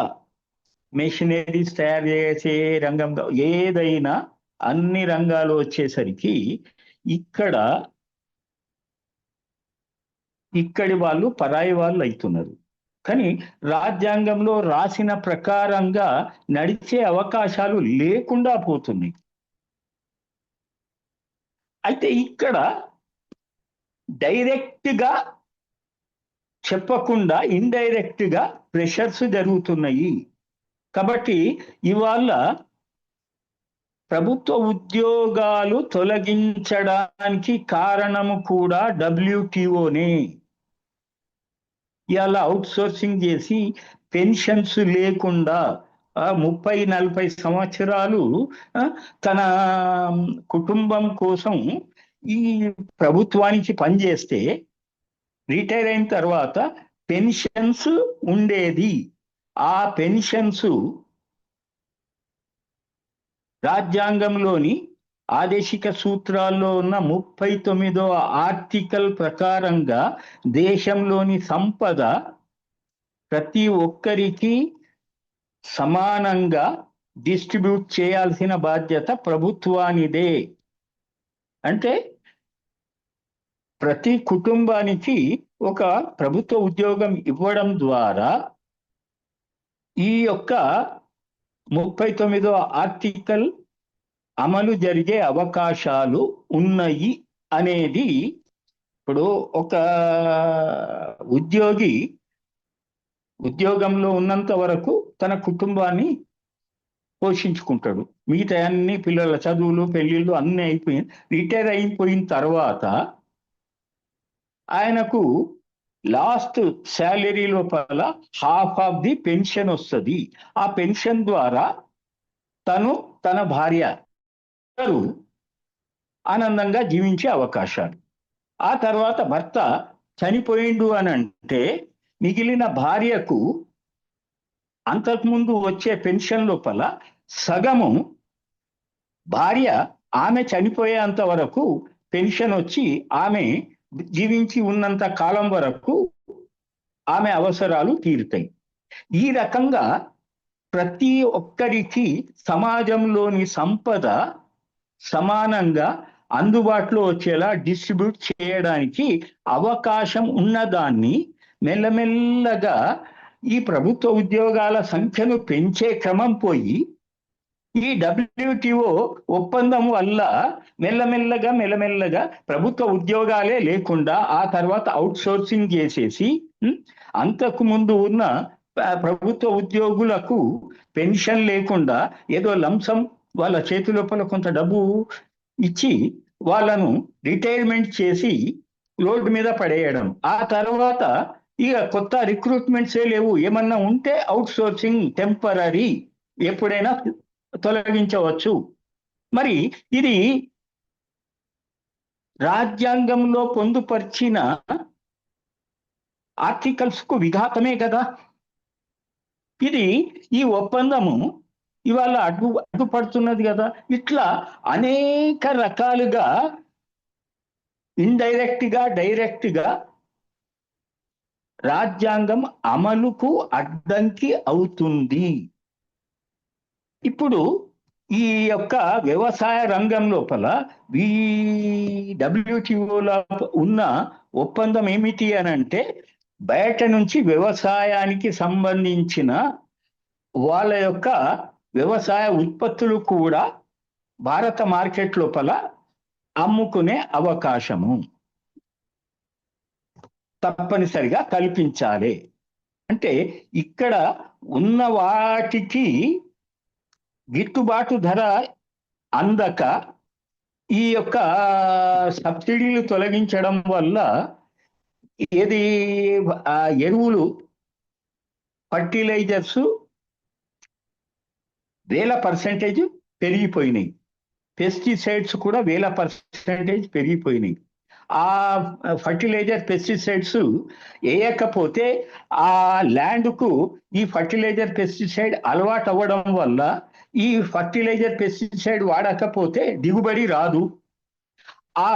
మెషినరీస్ తయారు చేసే రంగం ఏదైనా అన్ని రంగాలు వచ్చేసరికి ఇక్కడ ఇక్కడి వాళ్ళు పరాయి వాళ్ళు అవుతున్నారు. కానీ రాజ్యాంగంలో రాసిన ప్రకారంగా నడిచే అవకాశాలు లేకుండా పోతున్నాయి. అయితే ఇక్కడ డైరెక్ట్ గా చెప్పకుండా ఇండైరెక్ట్ గా ప్రెషర్స్ జరుగుతున్నాయి. కాబట్టి ఇవాళ ప్రభుత్వ ఉద్యోగాలు తొలగించడానికి కారణము కూడా WTOనే. ఇవాళ అవుట్ సోర్సింగ్ చేసి పెన్షన్స్ లేకుండా 30-40 సంవత్సరాలు తన కుటుంబం కోసం ఈ ప్రభుత్వానికి పనిచేస్తే రిటైర్ అయిన తర్వాత పెన్షన్స్ ఉండేది. ఆ పెన్షన్స్ రాజ్యాంగంలోని ఆదేశిక సూత్రాల్లో ఉన్న 39వ ఆర్టికల్ ప్రకారంగా దేశంలోని సంపద ప్రతి ఒక్కరికి సమానంగా డిస్ట్రిబ్యూట్ చేయాల్సిన బాధ్యత ప్రభుత్వానిదే. అంటే ప్రతి కుటుంబానికి ఒక ప్రభుత్వ ఉద్యోగం ఇవ్వడం ద్వారా ఈ యొక్క 39వ ఆర్టికల్ అమలు జరిగే అవకాశాలు ఉన్నాయి అనేది. ఇప్పుడు ఒక ఉద్యోగి ఉద్యోగంలో ఉన్నంత వరకు తన కుటుంబాన్ని పోషించుకుంటాడు. మిగతా అన్ని పిల్లల చదువులు, పెళ్ళిళ్ళు అన్నీ అయిపోయి రిటైర్ అయిపోయిన తర్వాత ఆయనకు లాస్ట్ శాలరీ లోపల హాఫ్ ఆఫ్ ది పెన్షన్ వస్తుంది. ఆ పెన్షన్ ద్వారా తను తన భార్య ఆనందంగా జీవించే అవకాశాలు. ఆ తర్వాత భర్త చనిపోయిండు అని అంటే మిగిలిన భార్యకు అంతకుముందు వచ్చే పెన్షన్ లోపల సగము భార్య ఆమె చనిపోయేంత వరకు పెన్షన్ వచ్చి ఆమె జీవించి ఉన్నంత కాలం వరకు ఆమె అవసరాలు తీరుతాయి. ఈ రకంగా ప్రతి ఒక్కరికి సమాజంలోని సంపద సమానంగా అందుబాటులో వచ్చేలా డిస్ట్రిబ్యూట్ చేయడానికి అవకాశం ఉన్నదాన్ని మెల్లమెల్లగా ఈ ప్రభుత్వ ఉద్యోగాల సంఖ్యను పెంచే క్రమం పోయి ఈ WTO ఒప్పందం వల్ల మెల్లమెల్లగా ప్రభుత్వ ఉద్యోగాలే లేకుండా ఆ తర్వాత అవుట్ సోర్సింగ్ చేసేసి అంతకు ముందు ఉన్న ప్రభుత్వ ఉద్యోగులకు పెన్షన్ లేకుండా ఏదో లంసం వాళ్ళ చేతి లోపల కొంత డబ్బు ఇచ్చి వాళ్ళను రిటైర్మెంట్ చేసి రోడ్డు మీద పడేయడం. ఆ తర్వాత ఇక కొత్త రిక్రూట్మెంట్సే లేవు. ఏమన్నా ఉంటే అవుట్ సోర్సింగ్ టెంపరీ, ఎప్పుడైనా తొలగించవచ్చు. మరి ఇది రాజ్యాంగంలో పొందుపరిచిన ఆర్టికల్స్ కు విఘాతమే కదా. ఇది ఈ ఒప్పందము ఇవాళ అడ్డుపడుతున్నది కదా. ఇట్లా అనేక రకాలుగా ఇండైరెక్ట్ గా డైరెక్ట్ గా రాజ్యాంగం అమలుకు అడ్డంకి అవుతుంది. ఇప్పుడు ఈ యొక్క వ్యవసాయ రంగం లోపల ఈ WTOలో ఉన్న ఒప్పందం ఏమిటి అని అంటే బయట నుంచి వ్యవసాయానికి సంబంధించిన వాళ్ళ యొక్క వ్యవసాయ ఉత్పత్తులు కూడా భారత మార్కెట్ లోపల అమ్ముకునే అవకాశము తప్పనిసరిగా కల్పించాలి. అంటే ఇక్కడ ఉన్న వాటికి గిట్టుబాటు ధర అందక ఈ యొక్క సబ్సిడీలు తొలగించడం వల్ల ఏది ఎరువులు, ఫర్టిలైజర్స్ 1000% పెరిగిపోయినాయి. పెస్టిసైడ్స్ కూడా 1000% పెరిగిపోయినాయి. ఆ ఫర్టిలైజర్ పెస్టిసైడ్స్ వేయకపోతే ఆ ల్యాండ్కు ఈ ఫర్టిలైజర్ పెస్టిసైడ్ అలవాటు అవ్వడం వల్ల ఈ ఫర్టిలైజర్ పెస్టిసైడ్ వాడకపోతే దిగుబడి రాదు. ఆ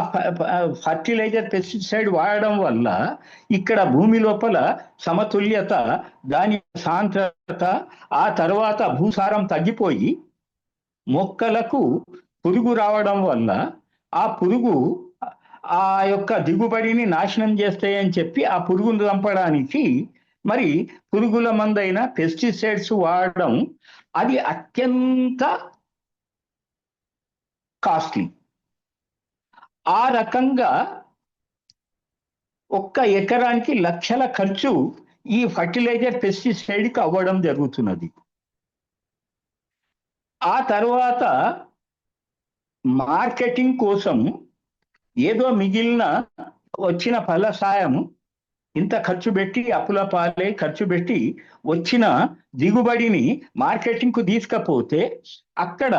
ఫర్టిలైజర్ పెస్టిసైడ్ వాడడం వల్ల ఇక్కడ భూమి లోపల సమతుల్యత, దాని సాంద్రత, ఆ తర్వాత భూసారం తగ్గిపోయి మొక్కలకు పురుగు రావడం వల్ల ఆ పురుగు ఆ యొక్క దిగుబడిని నాశనం చేస్తాయని చెప్పి ఆ పురుగును చంపడానికి మరి పురుగుల మందైన పెస్టిసైడ్స్ వాడడం అది అత్యంత కాస్ట్లీ. ఆ రకంగా ఒక్క ఎకరానికి లక్షల ఖర్చు ఈ ఫర్టిలైజర్ పెస్టిసైడ్కి అవ్వడం జరుగుతున్నది. ఆ తర్వాత మార్కెటింగ్ కోసం ఏదో మిగిలిన వచ్చిన ఫలసాయం ఇంత ఖర్చు పెట్టి అప్పుల పాలై ఖర్చు పెట్టి వచ్చిన దిగుబడిని మార్కెటింగ్కు తీసుకపోతే అక్కడ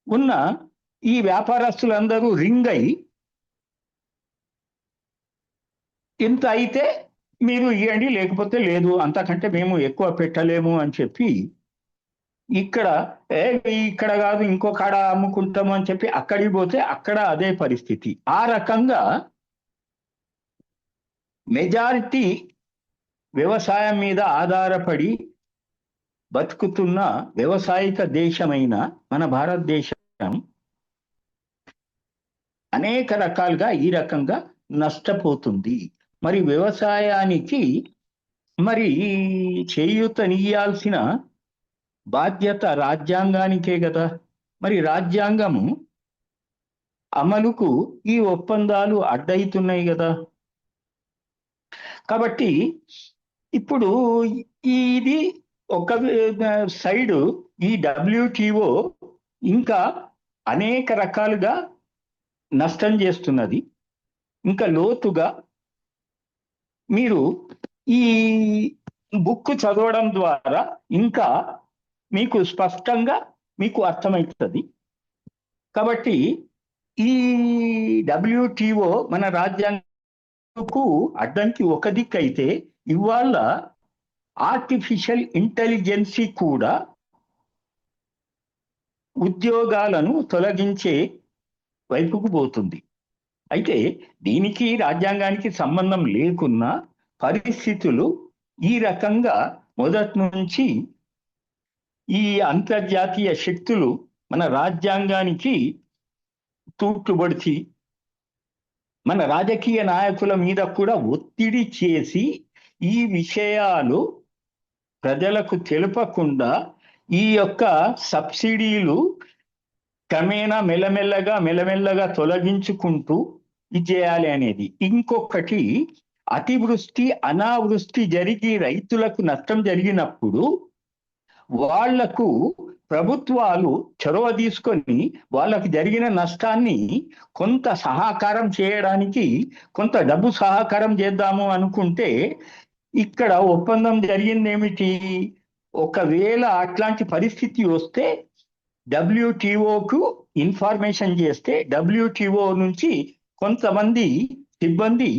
ఉన్న ఈ వ్యాపారస్తులందరూ రింగ్ అయి ఇంత అయితే మీరు ఇవ్వండి, లేకపోతే లేదు, అంతకంటే మేము ఎక్కువ పెట్టలేము అని చెప్పి ఇక్కడ ఇక్కడ కాదు ఇంకో కాడ అమ్ముకుంటాము అని చెప్పి అక్కడికి పోతే అక్కడ అదే పరిస్థితి. ఆ రకంగా మెజారిటీ వ్యవసాయం మీద ఆధారపడి బతుకుతున్న వ్యవసాయిక దేశమైన మన భారతదేశం అనేక రకాలుగా ఈ రకంగా నష్టపోతుంది. మరి వ్యవసాయానికి మరి చేయూతనియాల్సిన బాధ్యత రాజ్యాంగానికే కదా. మరి రాజ్యాంగము అమలుకు ఈ ఒప్పందాలు అడ్డయితున్నాయి కదా. కాబట్టి ఇప్పుడు ఇది ఒక సైడు ఈ WTO ఇంకా అనేక రకాలుగా నష్టం చేస్తున్నది. ఇంకా లోతుగా మీరు ఈ బుక్ చదవడం ద్వారా ఇంకా మీకు స్పష్టంగా మీకు అర్థమవుతుంది. కాబట్టి ఈ WTO మన రాజ్యాంగంకు అడ్డంకి ఒక దిక్కు అయితే, ఇవాళ ఆర్టిఫిషియల్ ఇంటెలిజెన్సీ కూడా ఉద్యోగాలను తొలగించే వైపుకు పోతుంది. అయితే దీనికి రాజ్యాంగానికి సంబంధం లేకున్నా పరిస్థితులు ఈ రకంగా మొదటి నుంచి ఈ అంతర్జాతీయ శక్తులు మన రాజ్యాంగానికి తూట్టుబడిచి మన రాజకీయ నాయకుల మీద కూడా ఒత్తిడి చేసి ఈ విషయాలు ప్రజలకు తెలుపకుండా ఈ యొక్క సబ్సిడీలు క్రమేణా మెల్లమెల్లగా తొలగించుకుంటూ ఇది చేయాలి అనేది. ఇంకొకటి, అతివృష్టి అనావృష్టి జరిగి రైతులకు నష్టం జరిగినప్పుడు వాళ్లకు ప్రభుత్వాలు చొరవ తీసుకొని వాళ్ళకి జరిగిన నష్టాన్ని కొంత సహకారం చేయడానికి కొంత డబ్బు సహకారం చేద్దాము అనుకుంటే ఇక్కడ ఒప్పందం జరిగింది ఏమిటి? ఒకవేళ అట్లాంటి పరిస్థితి వస్తే WTOకు ఇన్ఫర్మేషన్ చేస్తే WTO నుంచి కొంతమంది సిబ్బంది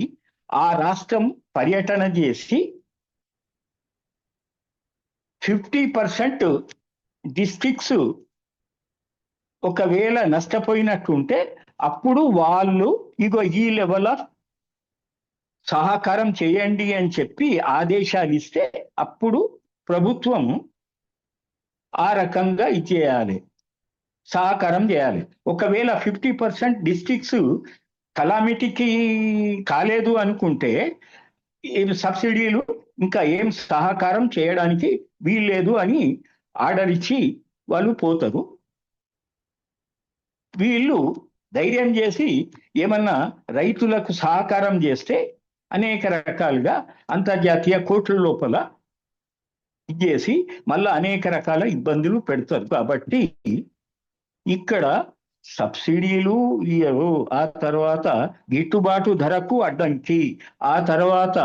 ఆ రాష్ట్రం పర్యటన చేసి 50% డిస్ట్రిక్ట్స్ ఒకవేళ నష్టపోయినట్టుంటే అప్పుడు వాళ్ళు ఇగో ఈ లెవెల్ ఆఫ్ సహకారం చేయండి అని చెప్పి ఆదేశాలు ఇస్తే అప్పుడు ప్రభుత్వం ఆ రకంగా ఇచ్చేయాలి, సహకారం చేయాలి. ఒకవేళ 50% డిస్ట్రిక్ట్స్ కలామిటీకి కాలేదు అనుకుంటే సబ్సిడీలు ఇంకా ఏం సహకారం చేయడానికి వీల్లేదు అని ఆర్డర్ ఇచ్చి వాళ్ళు పోతారు. వీళ్ళు ధైర్యం చేసి ఏమన్నా రైతులకు సహకారం చేస్తే అనేక రకాలుగా అంతర్జాతీయ కోర్టుల లోపల ఇచ్చేసి మళ్ళా అనేక రకాల ఇబ్బందులు పెడతారు. కాబట్టి ఇక్కడ సబ్సిడీలు ఇయ్యరు, ఆ తర్వాత గిట్టుబాటు ధరకు అడ్డంకి, ఆ తర్వాత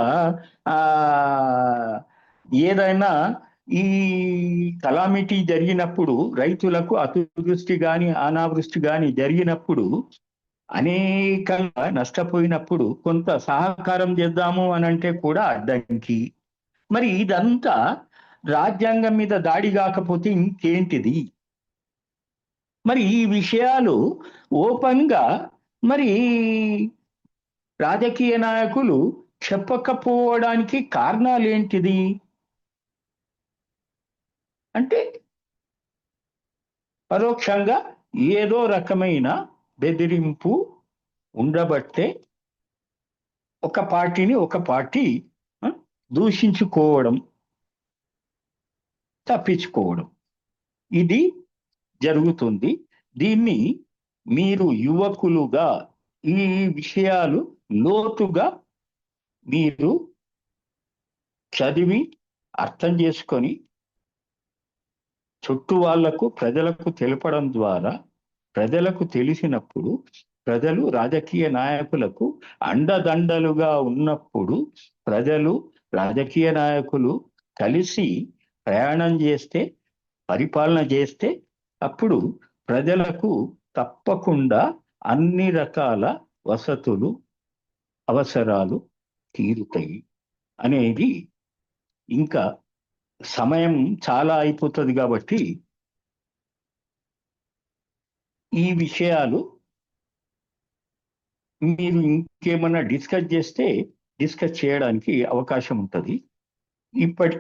ఏదైనా ఈ కలామిటీ జరిగినప్పుడు రైతులకు అతివృష్టి కానీ అనావృష్టి కానీ జరిగినప్పుడు అనేకంగా నష్టపోయినప్పుడు కొంత సహకారం చేద్దాము అని అంటే కూడా అడ్డంకి. మరి ఇదంతా రాజ్యాంగం మీద దాడి కాకపోతే ఇంకేంటిది? మరి ఈ విషయాలు ఓపెన్గా మరి రాజకీయ నాయకులు చెప్పకపోవడానికి కారణాలు ఏంటిది అంటే పరోక్షంగా ఏదో రకమైన బెదిరింపు ఉండబట్టే ఒక పార్టీని ఒక పార్టీ ఆ, దూషించుకోవడం, తప్పించుకోవడం, ఇది జరుగుతుంది. దీన్ని మీరు యువకులుగా ఈ విషయాలు లోతుగా మీరు చదివి అర్థం చేసుకొని చుట్టూ వాళ్లకు ప్రజలకు తెలపడం ద్వారా, ప్రజలకు తెలిసినప్పుడు, ప్రజలు రాజకీయ నాయకులకు అండదండలుగా ఉన్నప్పుడు, ప్రజలు రాజకీయ నాయకులు కలిసి ప్రయాణం చేస్తే, పరిపాలన చేస్తే, అప్పుడు ప్రజలకు తప్పకుండా అన్ని రకాల వసతులు, అవసరాలు తీరుతాయి అనేది. ఇంకా సమయం చాలా అయిపోతుంది కాబట్టి ఈ విషయాలు మీరు ఇంకేమన్నా డిస్కస్ చేస్తే డిస్కస్ చేయడానికి అవకాశం ఉంటుంది. ఇప్పటి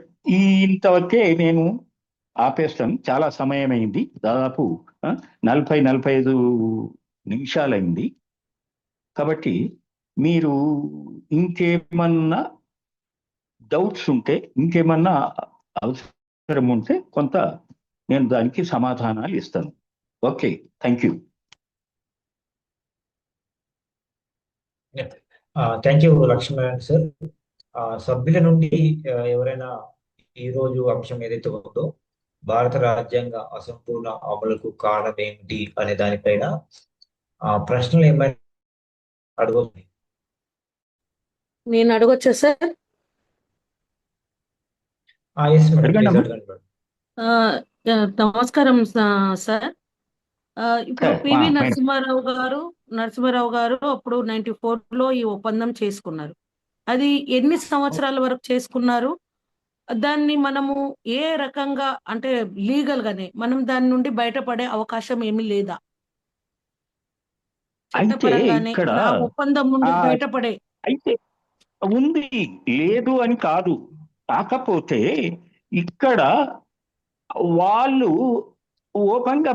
ఇంతవరకే నేను ఆపేస్తాను. చాలా సమయం అయింది, దాదాపు 40-45 నిమిషాలైంది. కాబట్టి మీరు ఇంకేమన్నా డౌట్స్ ఉంటే, ఇంకేమన్నా అవసరం ఉంటే కొంత నేను దానికి సమాధానాలు ఇస్తాను. Okay, thank you. Thank you Lakshminarayana sir. సభ్యుల నుండి ఎవరైనా ఈ రోజు అంశం ఏదైతే ఉందో, భారత రాజ్యాంగ అసంపూర్ణ అమలుకు కారణం ఏమిటి అనే దానిపైన ప్రశ్నలు ఏమైనా అడగవచ్చు? నేను అడగొచ్చా సార్? ఎస్ మేడం, ప్లీజ్ అడగండి. అడగండి మేడం. నమస్కారం సార్. ఇప్పుడు సార్, పివి మేడం. నరసింహారావు గారు అప్పుడు 94లో ఈ ఒప్పందం చేసుకున్నారు. అది ఎన్ని సంవత్సరాల వరకు చేసుకున్నారు? దాన్ని మనము ఏ రకంగా, అంటే లీగల్ గానే మనం దాని నుండి బయటపడే అవకాశం ఏమీ లేదా? అయితే చట్టపరంగానే ఇక్కడ ఆ ఒప్పందం నుండి ఆ, బయటపడే అయితే ఉంది, లేదు అని కాదు. కాకపోతే ఇక్కడ వాళ్ళు ఓపెన్ గా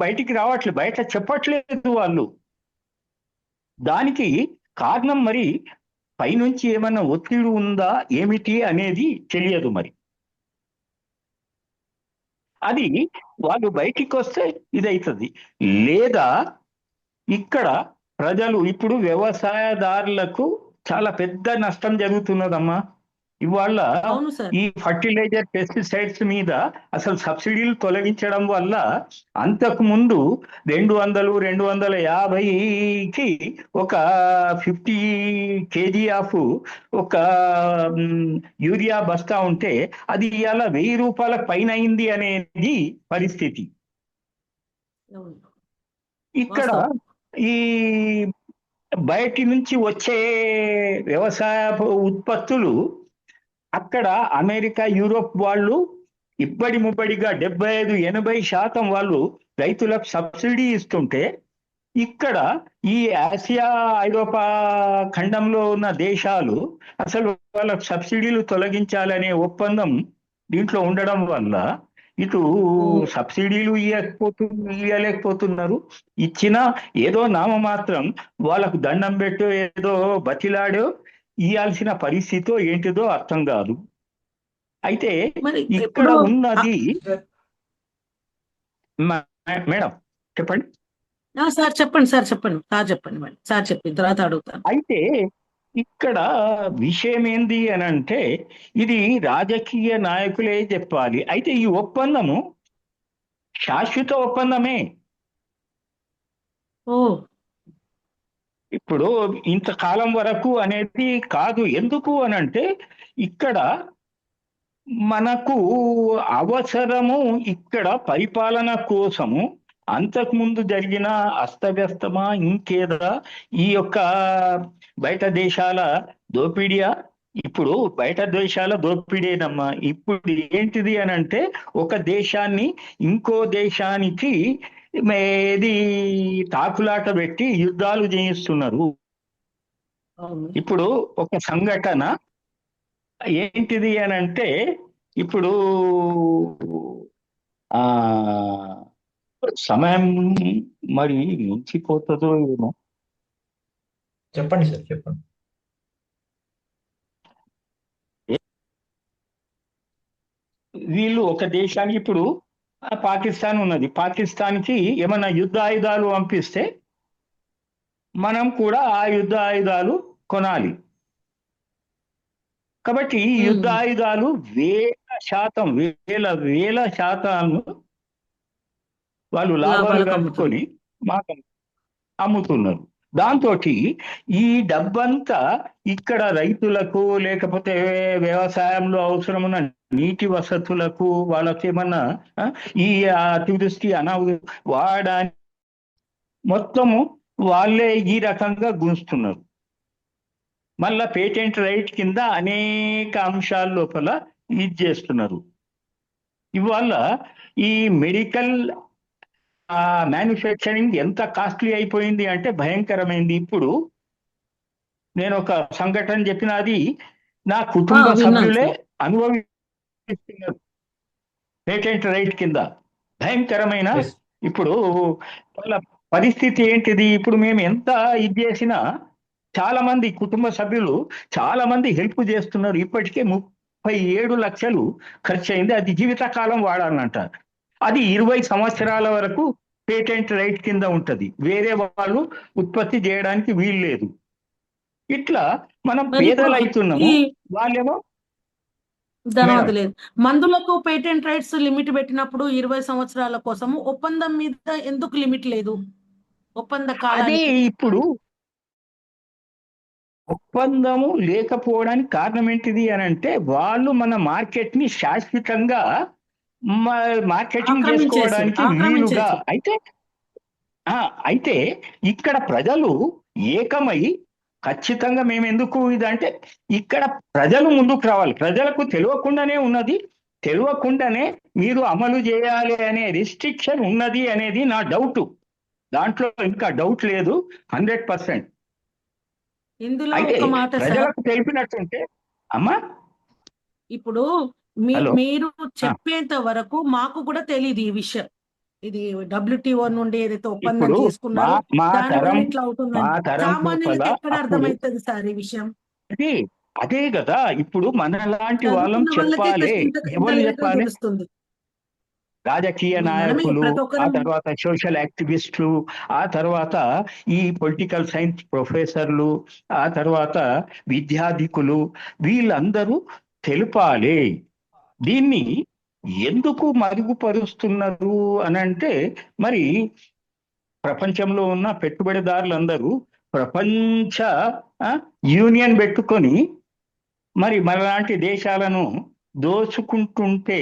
బయటికి రావట్లేదు, బయట చెప్పట్లేదు వాళ్ళు. దానికి కారణం మరి పైనుంచి ఏమన్నా ఒత్తిడి ఉందా ఏమిటి అనేది తెలియదు. మరి అది వాళ్ళు బయటికి వస్తే ఇదవుతుంది. లేదా ఇక్కడ ప్రజలు, ఇప్పుడు వ్యవసాయదారులకు చాలా పెద్ద నష్టం జరుగుతున్నదమ్మా ఇవాళ. అవును సార్. ఈ ఫర్టిలైజర్, పెస్టిసైడ్స్ మీద అసలు సబ్సిడీలు తొలగించడం వల్ల అంతకు ముందు 200-250కి ఒక 50 kg ఆఫ్ ఒక యూరియా బస్తా ఉంటే అది ఇవాళ 1000 రూపాయల పైన అయింది అనేది పరిస్థితి. అవును. ఇక్కడ వాస్తవం. ఈ బయటి నుంచి వచ్చే వ్యవసాయ ఉత్పత్తులు అక్కడ అమెరికా, యూరోప్ వాళ్ళు ఇబ్బడి ముబ్బడిగా 75-80% వాళ్ళు రైతులకు సబ్సిడీ ఇస్తుంటే, ఇక్కడ ఈ ఆసియా, ఐరోపా ఖండంలో ఉన్న దేశాలు అసలు వాళ్ళకు సబ్సిడీలు తొలగించాలనే ఒప్పందం దీంట్లో ఉండడం వల్ల ఇటు సబ్సిడీలు ఇవ్వలేకపోతున్నారు. ఇచ్చినా ఏదో నామమాత్రం వాళ్ళకు దండం పెట్టో ఏదో బతిలాడో ఇయ్యాల్సిన పరిస్థితో ఏంటిదో అర్థం కాదు. అయితే మరి ఇక్కడ ఇప్పుడు ఉన్నది మేడం చెప్పండి. సార్ చెప్పండి సార్ మరి సార్ చెప్పిన తర్వాత అడుగుతాను. అయితే ఇక్కడ విషయం ఏంది అని అంటే, ఇది రాజకీయ నాయకులే చెప్పాలి. అయితే ఈ ఒప్పందము శాశ్వత ఒప్పందమే. ఓ ఇప్పుడు ఇంతకాలం వరకు అనేది కాదు. ఎందుకు అనంటే ఇక్కడ మనకు అవసరము, ఇక్కడ పరిపాలన కోసము అంతకుముందు జరిగిన అస్తవ్యస్తమా ఇంకేదా, ఈ యొక్క బయట దేశాల దోపిడియా? ఇప్పుడు బయట దేశాల దోపిడేనమ్మా. ఇప్పుడు ఏంటిది అని అంటే, ఒక దేశాన్ని ఇంకో దేశానికి ఇది తాకులాట పెట్టి యుద్ధాలు చేయిస్తున్నారు. ఇప్పుడు ఒక సంఘటన ఏంటిది అని అంటే, ఇప్పుడు ఆ సమయం మరి మించిపోతుందో ఏమో. చెప్పండి సార్, చెప్పండి. వీళ్ళు ఒక దేశానికి ఇప్పుడు పాకిస్తాన్ ఉన్నది, పాకిస్తాన్కి ఏమన్నా యుద్ధ ఆయుధాలు పంపిస్తే మనం కూడా ఆ యుద్ధ ఆయుధాలు కొనాలి. కాబట్టి ఈ యుద్ధ ఆయుధాలు వేల శాతాలను వాళ్ళు లాభాలు లాభాలకు కలుపుకొని మాకు అమ్ముతున్నారు. దాంతో ఈ డబ్బంతా ఇక్కడ రైతులకు, లేకపోతే వ్యవసాయంలో అవసరమున్న నీటి వసతులకు, వాళ్ళకేమన్నా ఈ అతివృష్టి అనావృష్టి వాడడానికి మొత్తము వాళ్ళే ఈ రకంగా గుంస్తున్నారు. మళ్ళా పేటెంట్ రైట్ కింద అనేక అంశాల లోపల ఇది చేస్తున్నారు. ఇవాళ ఈ మెడికల్ మ్యానుఫ్యాక్చరింగ్ ఎంత కాస్ట్లీ అయిపోయింది అంటే భయంకరమైంది. ఇప్పుడు నేను ఒక సంఘటన చెప్పిన, అది నా కుటుంబ సభ్యులే అనుభవిస్తున్నారు పేటెంట్ రైట్ కింద. భయంకరమైన ఇప్పుడు వాళ్ళ పరిస్థితి ఏంటిది? ఇప్పుడు మేము ఎంత ఇది చేసినా చాలా మంది కుటుంబ సభ్యులు చాలా మంది హెల్ప్ చేస్తున్నారు. ఇప్పటికే 37 లక్షలు ఖర్చు అయింది. అది జీవితకాలం వాడాలంట. అది 20 సంవత్సరాల వరకు పేటెంట్ రైట్ కింద ఉంటది. వేరే వాళ్ళు ఉత్పత్తి చేయడానికి వీలు లేదు. ఇట్లా మనం పేదలు అవుతున్నాము, వాళ్ళేమో ధనవంతులేదు. మందులకు పేటెంట్ రైట్స్ లిమిట్ పెట్టినప్పుడు 20 సంవత్సరాల కోసము ఒప్పందం మీద ఎందుకు లిమిట్ లేదు? ఒప్పంద అదే కాలానికి ఇప్పుడు ఒప్పందము లేకపోవడానికి కారణం ఏంటిది అని అంటే, వాళ్ళు మన మార్కెట్ ని శాశ్వతంగా మార్కెటింగ్ చేసుకోవడానికి వీలుగా. అయితే ఇక్కడ ప్రజలు ఏకమై ఖచ్చితంగా మేము ఎందుకు ఇదంటే, ఇక్కడ ప్రజలు ముందుకు రావాలి. ప్రజలకు తెలియకుండానే ఉన్నది, తెలియకుండానే మీరు అమలు చేయాలి అనే రిస్ట్రిక్షన్ ఉన్నది అనేది నా డౌట్. దాంట్లో ఇంకా డౌట్ లేదు 100%. ఇందులో అయితే ఒక మాట సార్, ప్రజలకు తెలిపినట్టుంటే అమ్మా, ఇప్పుడు మీరు చెప్పేంత వరకు మాకు కూడా తెలియదు ఈ విషయం. ఇది WTO నుండి ఏదైతే ఒప్పందం చేసుకున్నారో దాని వల్ల ఇట్లా అవుతుందని సామాన్యులకు ఎక్కడ అర్థమవుతుంది సార్ ఈ విషయం? అదే కదా ఇప్పుడు మనలాంటి వాళ్ళం చెప్పాలి. ఎవరు చెప్పాలి? తెలుస్తుంది. రాజకీయ నాయకులు, ఆ తర్వాత సోషల్ యాక్టివిస్టులు, ఆ తర్వాత ఈ పొలిటికల్ సైన్స్ ప్రొఫెసర్లు, ఆ తర్వాత విద్యాధికులు, వీళ్ళందరూ తెలుపాలి. దీన్ని ఎందుకు మరుగుపరుస్తున్నారు అని అంటే, మరి ప్రపంచంలో ఉన్న పెట్టుబడిదారులందరూ ప్రపంచ యూనియన్ పెట్టుకొని మరి మనలాంటి దేశాలను దోచుకుంటుంటే,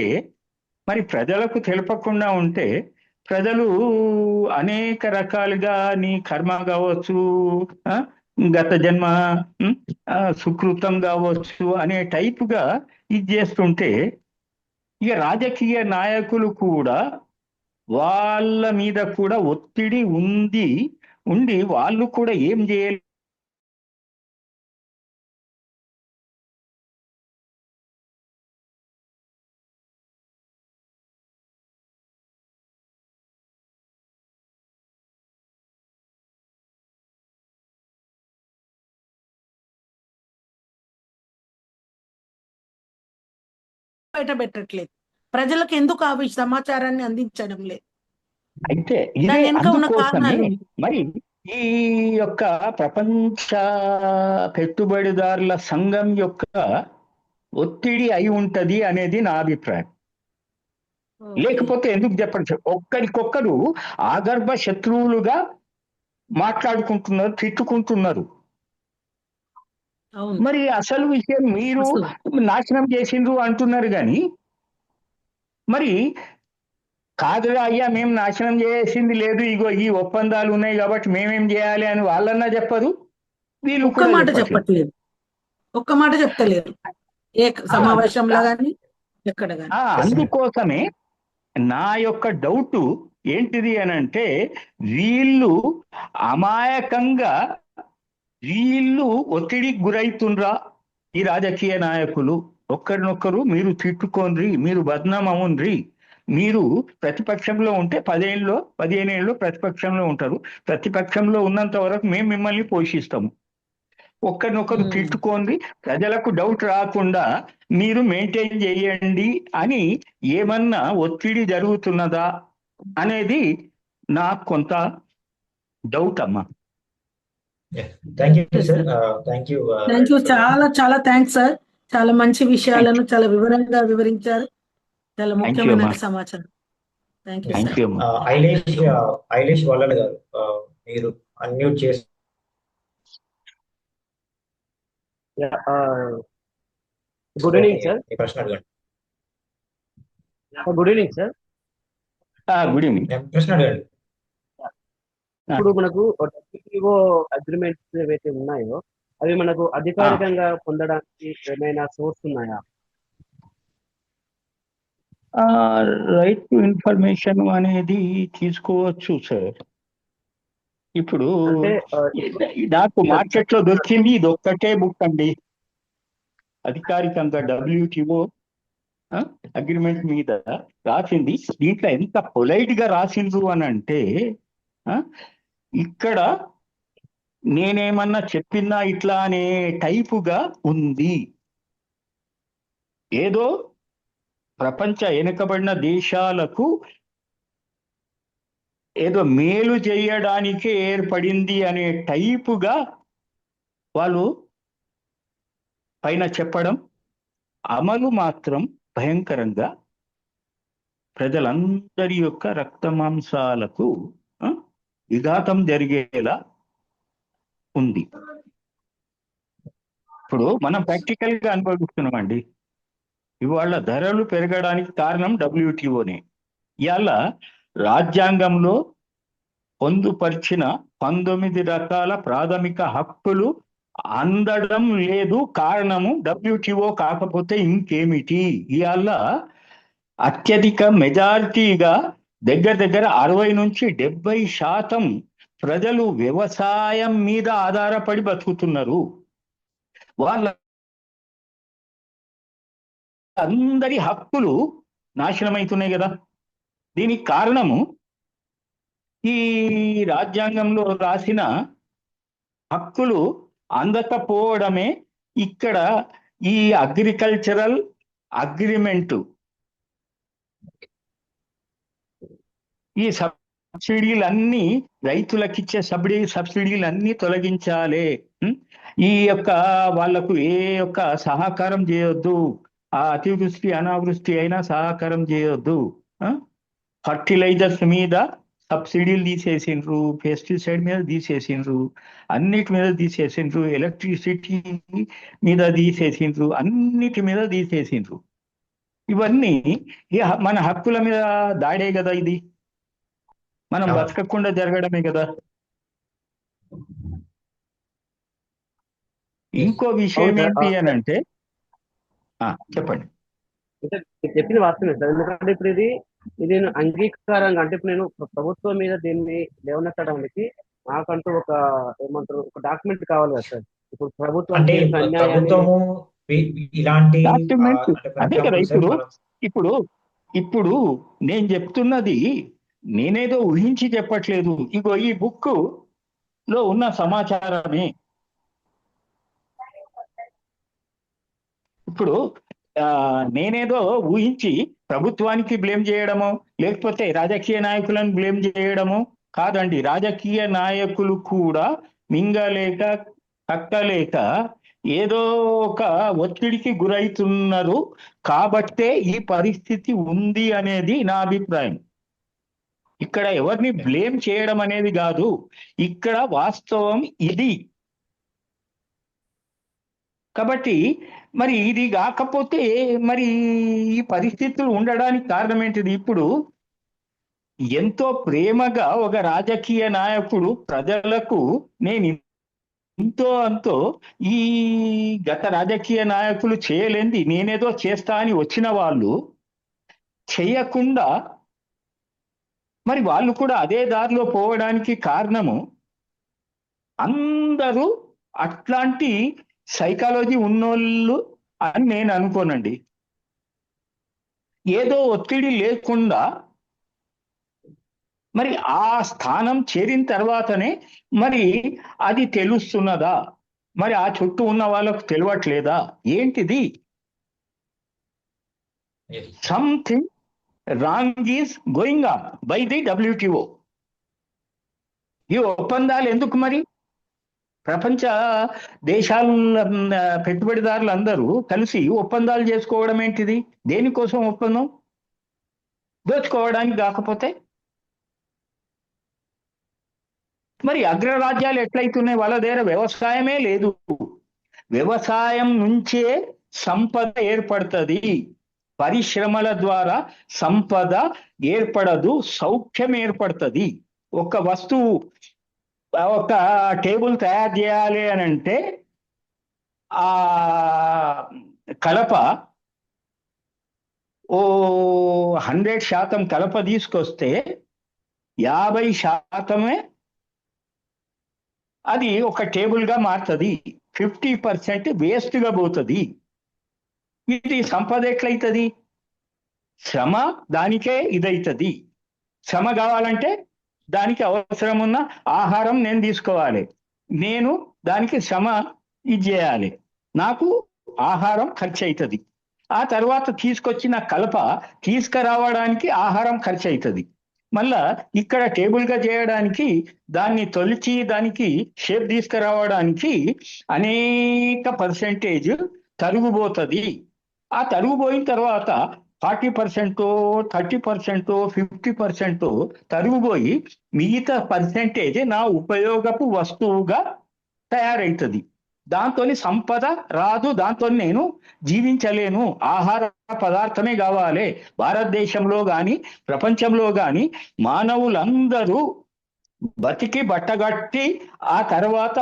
మరి ప్రజలకు తెలపకుండా ఉంటే ప్రజలు అనేక రకాలుగా నీ కర్మ కావచ్చు, గత జన్మ సుకృతం కావచ్చు అనే టైపుగా ఇది చేస్తుంటే, ఇక రాజకీయ నాయకులు కూడా వాళ్ళ మీద కూడా ఒత్తిడి ఉండి వాళ్ళు కూడా ఏం చేయాలి బయట పెట్టట్లేదు. ప్రజలకు ఎందుకు ఆ సమాచారాన్ని అందించడం లేదు? అయితే ఇదే అందుకోసమే మరి ఈ యొక్క ప్రపంచ పెట్టుబడిదారుల సంఘం యొక్క ఒత్తిడి అయి ఉంటది అనేది నా అభిప్రాయం. లేకపోతే ఎందుకు చెప్పండి, ఒక్కరికొక్కరు ఆగర్భ శత్రువులుగా మాట్లాడుకుంటున్నారు, తిట్టుకుంటున్నారు. మరి అసలు విషయం మీరు నాశనం చేసిండ్రు అంటున్నారు కానీ, మరి కాదురా అయ్యా మేము నాశనం చేసింది లేదు, ఇగో ఈ ఒప్పందాలు ఉన్నాయి కాబట్టి మేమేం చేయాలి అని వాళ్ళన్నా చెప్పదు, వీళ్ళు ఒక్క మాట చెప్పట్లేదు, ఒక్క మాట చెప్తలేదు ఏ సమావేశంలో కానీ ఎక్కడ కానీ. అందుకోసమే నా యొక్క డౌట్ ఏంటిది అని అంటే, వీళ్ళు అమాయకంగా వీళ్ళు ఒత్తిడికి గురైతుండ్రా ఈ రాజకీయ నాయకులు? ఒక్కరినొక్కరు మీరు తిట్టుకోండ్రి, మీరు బద్నాం అవుండ్రి, మీరు ప్రతిపక్షంలో ఉంటే 10 ఏళ్ళు 15 ఏళ్ళు ప్రతిపక్షంలో ఉంటారు, ప్రతిపక్షంలో ఉన్నంత వరకు మేము మిమ్మల్ని పోషిస్తాము, ఒకరినొకరు తిట్టుకోండి, ప్రజలకు డౌట్ రాకుండా మీరు మెయింటైన్ చేయండి అని ఏమన్నా ఒత్తిడి జరుగుతున్నదా అనేది నాకు కొంత డౌట్ అమ్మా. Thank you sir. Thank you. Thank you, చాలా చాలా థ్యాంక్స్ సార్. చాలా మంచి విషయాలను చాలా వివరంగా వివరించారు. చాలా ముఖ్యమైన సమాచారం. Thank you sir. Ailesh Vallad garu, మీరు అన్మ్యూట్ చేసి గుడ్ ఈవినింగ్ సార్. ప్రశ్న అడగండి. Good evening sir. Good evening. ప్రశ్న అడగండి. ఇప్పుడు మనకు WTO అగ్రిమెంట్స్ ఏవైతే ఉన్నాయో అవి మనకు అధికారికంగా పొందడానికి ఏమైనా సోర్స్ ఉన్నాయా? రైట్ టు ఇన్ఫర్మేషన్ అనేది తీసుకోవచ్చు సార్. ఇప్పుడు నాకు మార్కెట్ లో దొరికింది ఇది ఒక్కటే బుక్ అండి, అధికారికంగా WTO అగ్రిమెంట్ మీద రాసింది. దీంట్లో ఎంత పొలైట్ గా రాసిండ్రు అని అంటే, ఇక్కడ నేనేమన్నా చెప్పినా ఇట్లా అనే టైపుగా ఉంది. ఏదో ప్రపంచ వెనుకబడిన దేశాలకు ఏదో మేలు చేయడానికే ఏర్పడింది అనే టైపుగా వాళ్ళు పైన చెప్పడం, అమలు మాత్రం భయంకరంగా ప్రజలందరి యొక్క రక్త మాంసాలకు విఘాతం జరిగేలా ఉంది. ఇప్పుడు మనం ప్రాక్టికల్ గా అనుభవిస్తున్నామండి. ఇవాళ ధరలు పెరగడానికి కారణం WTOనే. ఇవాళ రాజ్యాంగంలో పొందుపరిచిన 19 రకాల ప్రాథమిక హక్కులు అందడం లేదు. కారణము WTO కాకపోతే ఇంకేమిటి? ఇవాళ అత్యధిక మెజారిటీగా దగ్గర 60 నుంచి 70% ప్రజలు వ్యవసాయం మీద ఆధారపడి బతుకుతున్నారు. వాళ్ళ అందరి హక్కులు నాశనమవుతున్నాయి కదా. దీనికి కారణము ఈ రాజ్యాంగంలో రాసిన హక్కులు అందకపోవడమే. ఇక్కడ ఈ అగ్రికల్చరల్ అగ్రిమెంటు, ఈ సబ్సిడీలన్నీ రైతులకు ఇచ్చే సబ్సిడీలన్నీ తొలగించాలి. ఈ యొక్క వాళ్లకు ఏ యొక్క సహకారం చేయొద్దు, ఆ అతివృష్టి అనావృష్టి అయినా సహకారం చేయొద్దు. ఫర్టిలైజర్స్ మీద సబ్సిడీలు తీసేసిండ్రు, పెస్టిసైడ్ మీద తీసేసిండ్రు, అన్నిటి మీద తీసేసిండ్రు, ఎలక్ట్రిసిటీ మీద తీసేసిండ్రు, అన్నిటి మీద తీసేసిండ్రు. ఇవన్నీ మన హక్కుల మీద దాడే కదా. ఇది మనం బతకకుండా జరగడమే కదా. ఇంకో విషయం ఏంటి అని అంటే, చెప్పండి. చెప్పింది వాస్తవమే సార్. ఎందుకంటే ఇప్పుడు ఇది అంగీకారంగా, అంటే ఇప్పుడు నేను ప్రభుత్వం మీద దీన్ని లేవనెత్తడానికి నాకంటూ ఒక ఏమంటారు ఒక డాక్యుమెంట్ కావాలి కదా సార్. ఇప్పుడు ప్రభుత్వం అంటే ప్రభుత్వము ఇలాంటి డాక్యుమెంట్ అదే కదా. ఇప్పుడు నేను చెప్తున్నది నేనేదో ఊహించి చెప్పట్లేదు. ఇగో ఈ బుక్ లో ఉన్న సమాచారమే. ఇప్పుడు నేనేదో ఊహించి ప్రభుత్వానికి బ్లేమ్ చేయడమో లేకపోతే రాజకీయ నాయకులను బ్లేమ్ చేయడమో కాదండి. రాజకీయ నాయకులు కూడా మింగలేక కక్కలేక ఏదో ఒక ఒత్తిడికి గురవుతున్నారు కాబట్టే ఈ పరిస్థితి ఉంది అనేది నా అభిప్రాయం. ఇక్కడ ఎవరిని బ్లేమ్ చేయడం అనేది కాదు, ఇక్కడ వాస్తవం ఇది. కాబట్టి మరి ఇది కాకపోతే మరి ఈ పరిస్థితులు ఉండడానికి కారణం ఏంటిది? ఇప్పుడు ఎంతో ప్రేమగా ఒక రాజకీయ నాయకుడు ప్రజలకు నేను ఎంతో అంతో ఈ గత రాజకీయ నాయకులు చేయలేంది నేనేదో చేస్తా అని వచ్చిన వాళ్ళు చేయకుండా మరి వాళ్ళు కూడా అదే దారిలో పోవడానికి కారణము అందరూ అట్లాంటి సైకాలజీ ఉన్నోళ్ళు అని నేను అనుకోనండి. ఏదో ఒత్తిడి లేకుండా మరి ఆ స్థానం చేరిన తర్వాతనే మరి అది తెలుస్తున్నదా? మరి ఆ చుట్టూ ఉన్న వాళ్ళకు తెలియట్లేదా ఏంటిది? Yes. Something wrong is going on by the WTO. ఈ ఒప్పందాలు ఎందుకు మరి? ప్రపంచ దేశాల పెట్టుబడిదారులు అందరూ కలిసి ఒప్పందాలు చేసుకోవడం ఏంటిది? దేనికోసం ఒప్పందం? దోచుకోవడానికి కాకపోతే? మరి అగ్రరాజ్యాలు ఎట్లయితున్నాయి? వాళ్ళ దగ్గర వ్యవసాయమే లేదు. వ్యవసాయం నుంచే సంపద ఏర్పడుతుంది. పరిశ్రమల ద్వారా సంపద ఏర్పడదు, సౌఖ్యం ఏర్పడుతుంది. ఒక వస్తువు, ఒక టేబుల్ తయారు చేయాలి అని అంటే ఆ కలప 100% కలప తీసుకొస్తే 50% అది ఒక టేబుల్ గా మారుతుంది, 50% వేస్ట్ గా పోతుంది. ఇది సంపద ఎట్లయితుంది? శ్రమ దానికే ఇదవుతుంది. శ్రమ కావాలంటే దానికి అవసరం ఉన్న ఆహారం నేను తీసుకోవాలి, నేను దానికి శ్రమ ఇది చేయాలి, నాకు ఆహారం ఖర్చు అవుతుంది. ఆ తర్వాత తీసుకొచ్చిన కలప తీసుకురావడానికి ఆహారం ఖర్చు అవుతుంది. మళ్ళా ఇక్కడ టేబుల్గా చేయడానికి, దాన్ని తొలిచి దానికి షేప్ తీసుకురావడానికి అనేక పర్సెంటేజ్ తరుగుపోతుంది. ఆ తరుగుపోయిన తర్వాత 40%, 30%, 50% తరుగుపోయి మిగతా పర్సెంటేజ్ నా ఉపయోగపు వస్తువుగా తయారవుతుంది. దాంతో సంపద రాదు, దాంతో నేను జీవించలేను. ఆహార పదార్థమే కావాలి. భారతదేశంలో కానీ ప్రపంచంలో కానీ మానవులందరూ బతికి బట్టగట్టి ఆ తర్వాత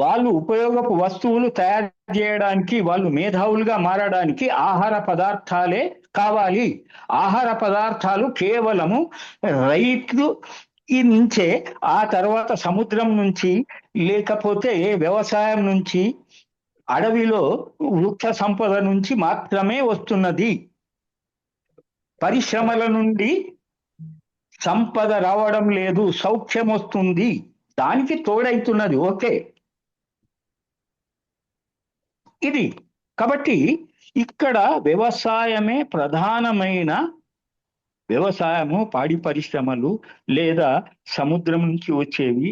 వాళ్ళు ఉపయోగపు వస్తువులు తయారు చేయడానికి, వాళ్ళు మేధావులుగా మారడానికి ఆహార పదార్థాలే కావాలి. ఆహార పదార్థాలు కేవలము రైతు నుంచే, ఆ తర్వాత సముద్రం నుంచి, లేకపోతే వ్యవసాయం నుంచి, అడవిలో వృక్ష సంపద నుంచి మాత్రమే వస్తున్నది. పరిశ్రమల నుండి సంపద రావడం లేదు, సౌఖ్యం వస్తుంది, దానికి తోడైతున్నది. ఓకే, ఇది కాబట్టి ఇక్కడ వ్యవసాయమే ప్రధానమైన, వ్యవసాయము, పాడి పరిశ్రమలు, లేదా సముద్రం నుంచి వచ్చేవి,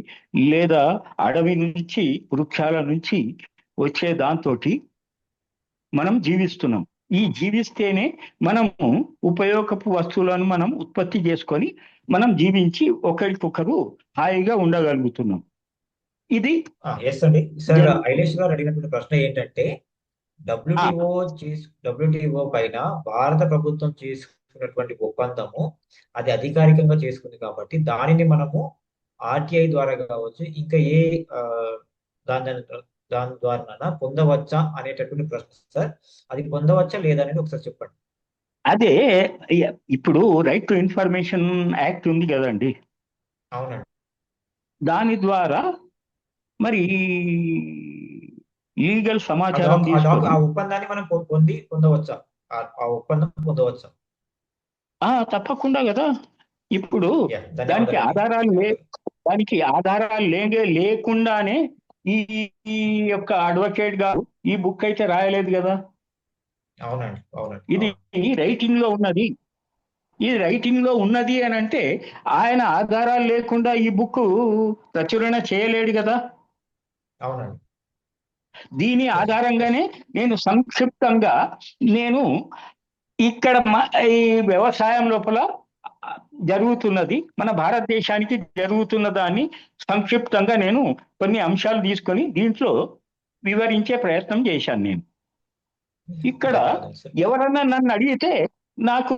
లేదా అడవి నుంచి, వృక్షాల నుంచి వచ్చే దాంతో మనం జీవిస్తున్నాం. ఈ జీవిస్తేనే మనము ఉపయోగపు వస్తువులను మనం ఉత్పత్తి చేసుకొని మనం జీవించి ఒకరికొకరు హాయిగా ఉండగలుగుతున్నాం. ఇది ఎస్ అండి. సార్, ఐలేష్ గారు అడిగినటువంటి ప్రశ్న ఏంటంటే, WTO పైన భారత ప్రభుత్వం చేసుకున్నటువంటి ఒప్పందము అది అధికారికంగా చేసుకుంది కాబట్టి దానిని మనము RTI ద్వారా కావచ్చు, ఇంకా ఏ దాని ద్వారా పొందవచ్చా అనేటటువంటి ప్రశ్న సార్. అది పొందవచ్చా లేదా అనేది ఒకసారి చెప్పండి. అదే ఇప్పుడు రైట్ టు ఇన్ఫర్మేషన్ యాక్ట్ ఉంది కదండి. అవునండి. దాని ద్వారా మరి లీగల్ సమాచారం ఆ ఒప్పందాన్ని మనం పొందవచ్చా? ఆ ఒప్పందం పొందవచ్చా? తప్పకుండా కదా. ఇప్పుడు దానికి ఆధారాలు లేకుండానే ఈ యొక్క అడ్వకేట్ గారు ఈ బుక్ అయితే రాయలేదు కదా. అవునండి, అవునండి. ఇది రైటింగ్ లో ఉన్నది. ఇది రైటింగ్ లో ఉన్నది అని అంటే ఆయన ఆధారాలు లేకుండా ఈ బుక్ ప్రచురణ చేయలేడు కదా. అవునండి. దీని ఆధారంగానే నేను సంక్షిప్తంగా నేను ఇక్కడ ఈ వ్యవసాయం లోపల జరుగుతున్నది, మన భారతదేశానికి జరుగుతున్న దాన్ని సంక్షిప్తంగా నేను కొన్ని అంశాలు తీసుకొని దీంట్లో వివరించే ప్రయత్నం చేశాను. నేను ఇక్కడ ఎవరన్నా నన్ను అడిగితే నాకు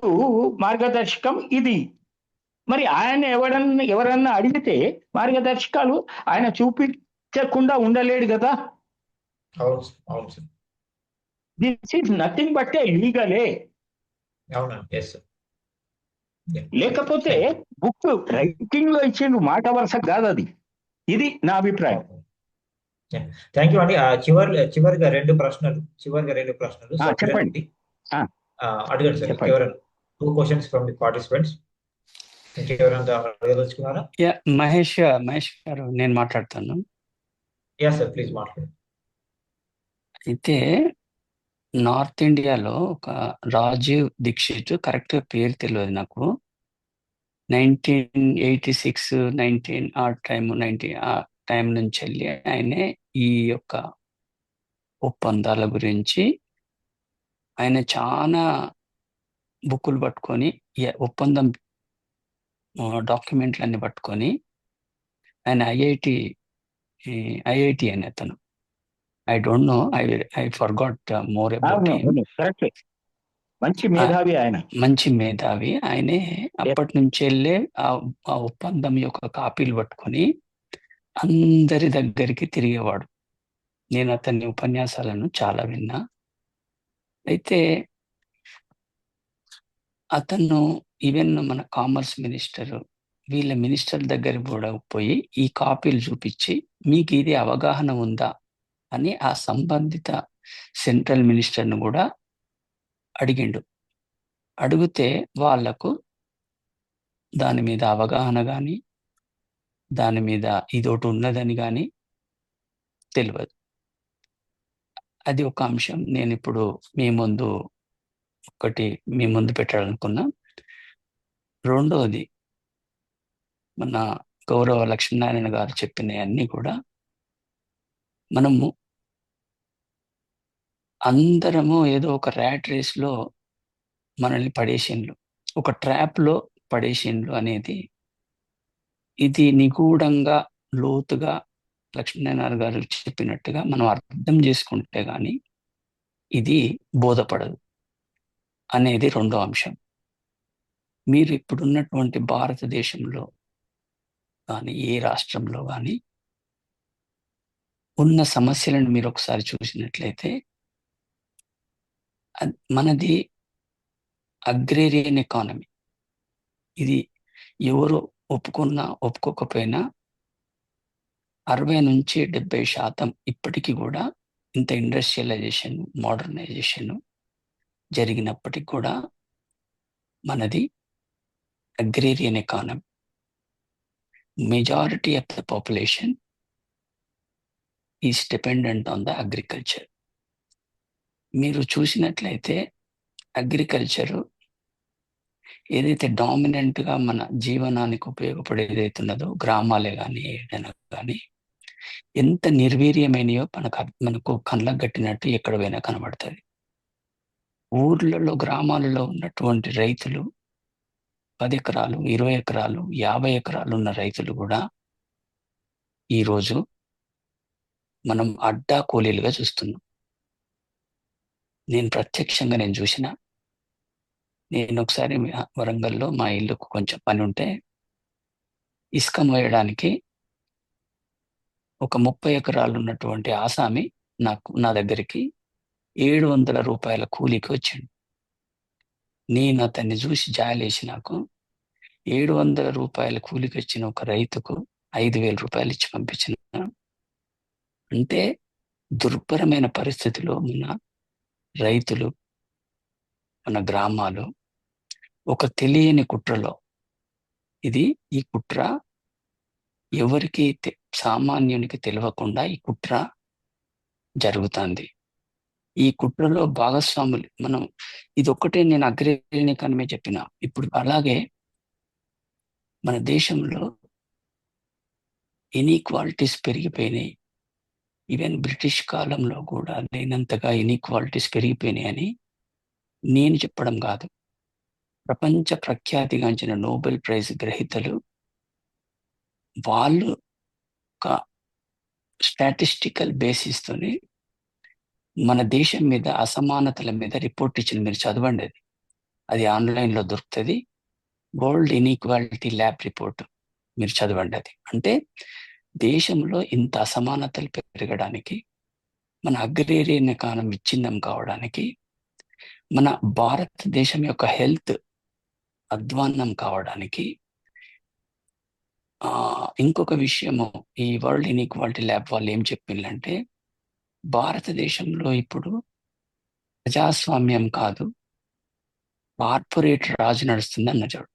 మార్గదర్శకం ఇది. మరి ఆయన ఎవరన్నా అడిగితే మార్గదర్శకాలు ఆయన చూపించకుండా ఉండలేడు కదా. దిస్ ఈజ్ నథింగ్ బట్ ఏ లీగలే. లేకపోతే బుక్ రైటింగ్ లో ఇచ్చిండు, మాట వరుస కాదు అది. ఇది నా అభిప్రాయం. థ్యాంక్ యూ అండి. చివరిగా రెండు ప్రశ్నలు చెప్పండి. అడగండి సార్. ఎవరైనా 2 questions ఫ్రమ్ ది పార్టిసిపెంట్స్. ఇంకెవరైనా అడగదలుచుకున్నారా? మహేష్ గారు, నేను మాట్లాడతాను. యా సార్, ప్లీజ్ మాట్లాడండి. అయితే నార్త్ ఇండియాలో ఒక రాజీవ్ దీక్షిత్, కరెక్ట్గా పేరు తెలియదు నాకు, 1986 ఆ టైం నుంచి వెళ్ళి ఆయనే ఈ యొక్క ఒప్పందాల గురించి ఆయన చాలా బుక్కులు పట్టుకొని ఒప్పందం డాక్యుమెంట్లన్నీ పట్టుకొని ఆయన ఐఐటి అని అతను, I don't know, I forgot more about him. Correct, మంచి మేధావి ఆయన. మంచి మేధావి ఆయనే. అప్పటి నుంచి వెళ్ళే ఆ ఒప్పందం యొక్క కాపీలు పట్టుకొని అందరి దగ్గరికి తిరిగేవాడు. నేను అతని ఉపన్యాసాలను చాలా విన్నా. అయితే అతను ఈవెన్ మన కామర్స్ మినిస్టర్, వీళ్ళ మినిస్టర్ దగ్గర కూడా పోయి ఈ కాపీలు చూపించి మీకు ఇది అవగాహన ఉందా అని ఆ సంబంధిత సెంట్రల్ మినిస్టర్ను కూడా అడిగిండు. అడిగితే వాళ్లకు దాని మీద అవగాహన కానీ దాని మీద ఇదొకటి ఉన్నదని కానీ తెలియదు. అది ఒక అంశం నేను ఇప్పుడు మీ ముందు పెట్టాలనుకున్నా. రెండవది, మన గౌరవ లక్ష్మీనారాయణ గారు చెప్పినవన్నీ కూడా మనము అందరము ఏదో ఒక ర్యాట్ రేస్లో మనల్ని పడేసిండ్లు, ఒక ట్రాప్లో పడేసిండ్లు అనేది ఇది నిగూఢంగా లోతుగా లక్ష్మీనారాయణ గారు చెప్పినట్టుగా మనం అర్థం చేసుకుంటే గాని ఇది బోధపడదు అనేది రెండో అంశం. మీరు ఇప్పుడున్నటువంటి భారతదేశంలో కానీ ఏ రాష్ట్రంలో కానీ ఉన్న సమస్యలను మీరు ఒకసారి చూసినట్లయితే మనది అగ్రేరియన్ ఎకానమీ. ఇది ఎవరు ఒప్పుకున్నా ఒప్పుకోకపోయినా 60-70% ఇప్పటికీ కూడా ఇంత ఇండస్ట్రియలైజేషన్, మోడర్నైజేషన్ జరిగినప్పటికీ కూడా మనది agrarian economy. Majority of the population is dependent on the agriculture. మీరు చూసినట్లయితే అగ్రికల్చరు ఏదైతే డామినెంట్గా మన జీవనానికి ఉపయోగపడేది ఏదైతున్నదో, గ్రామాలే కానీ ఏదైనా కానీ ఎంత నిర్వీర్యమైనయో మనకు కళ్ళకు కట్టినట్టు ఎక్కడ పోయినా కనబడుతుంది. ఊర్లలో గ్రామాలలో ఉన్నటువంటి రైతులు 10 ఎకరాలు, 20 ఎకరాలు, 50 ఎకరాలు ఉన్న రైతులు కూడా ఈరోజు మనం అడ్డా కూలీలుగా చూస్తున్నాం. నేను ప్రత్యక్షంగా చూసిన. నేను ఒకసారి వరంగల్లో మా ఇల్లుకు కొంచెం పని ఉంటే ఇసుక మోయడానికి ఒక 30 ఎకరాలు ఉన్నటువంటి ఆసామి నా దగ్గరికి 700 రూపాయల కూలీకి వచ్చిండు. నేను అతన్ని చూసి జాలేసి నాకు 700 రూపాయల కూలికి వచ్చిన ఒక రైతుకు 5,000 రూపాయలు ఇచ్చి పంపించిన. అంటే దుర్భరమైన పరిస్థితిలో ఉన్న రైతులు, మన గ్రామాలు ఒక తెలియని కుట్రలో, ఈ కుట్ర ఎవరికి సామాన్యునికి తెలియకుండా ఈ కుట్ర జరుగుతుంది. ఈ కుట్రలో భాగస్వాములు మనం. ఇదొక్కటే నేను అగ్రేరియన్ ఎకానమీ చెప్పిన. ఇప్పుడు అలాగే మన దేశంలో ఇన్ఈక్వాలిటీస్ పెరిగిపోయినాయి. ఈవెన్ బ్రిటిష్ కాలంలో కూడా లేనంతగా ఇన్ఈక్వాలిటీస్ పెరిగిపోయినాయి అని నేను చెప్పడం కాదు. ప్రపంచ ప్రఖ్యాతిగాంచిన నోబెల్ ప్రైజ్ గ్రహీతలు వాళ్ళు ఒక స్టాటిస్టికల్ బేసిస్తోని మన దేశం మీద అసమానతల మీద రిపోర్ట్ ఇచ్చిన. మీరు చదవండి, అది ఆన్లైన్లో దొరుకుతుంది. వరల్డ్ ఇన్ఈక్వాలిటీ ల్యాబ్ రిపోర్ట్ మీరు చదవండి. అది అంటే దేశంలో ఇంత అసమానతలు పెరగడానికి, మన అగ్రేరియన్ ఎకానమీ విచ్ఛిన్నం కావడానికి, మన భారతదేశం యొక్క హెల్త్ అధ్వాన్నం కావడానికి ఇంకొక విషయము, ఈ వరల్డ్ ఇన్ఈక్వాలిటీ ల్యాబ్ వాళ్ళు ఏం చెప్పిందంటే భారతదేశంలో ఇప్పుడు ప్రజాస్వామ్యం కాదు, కార్పొరేట్ రాజు నడుస్తుంది అన్నారు.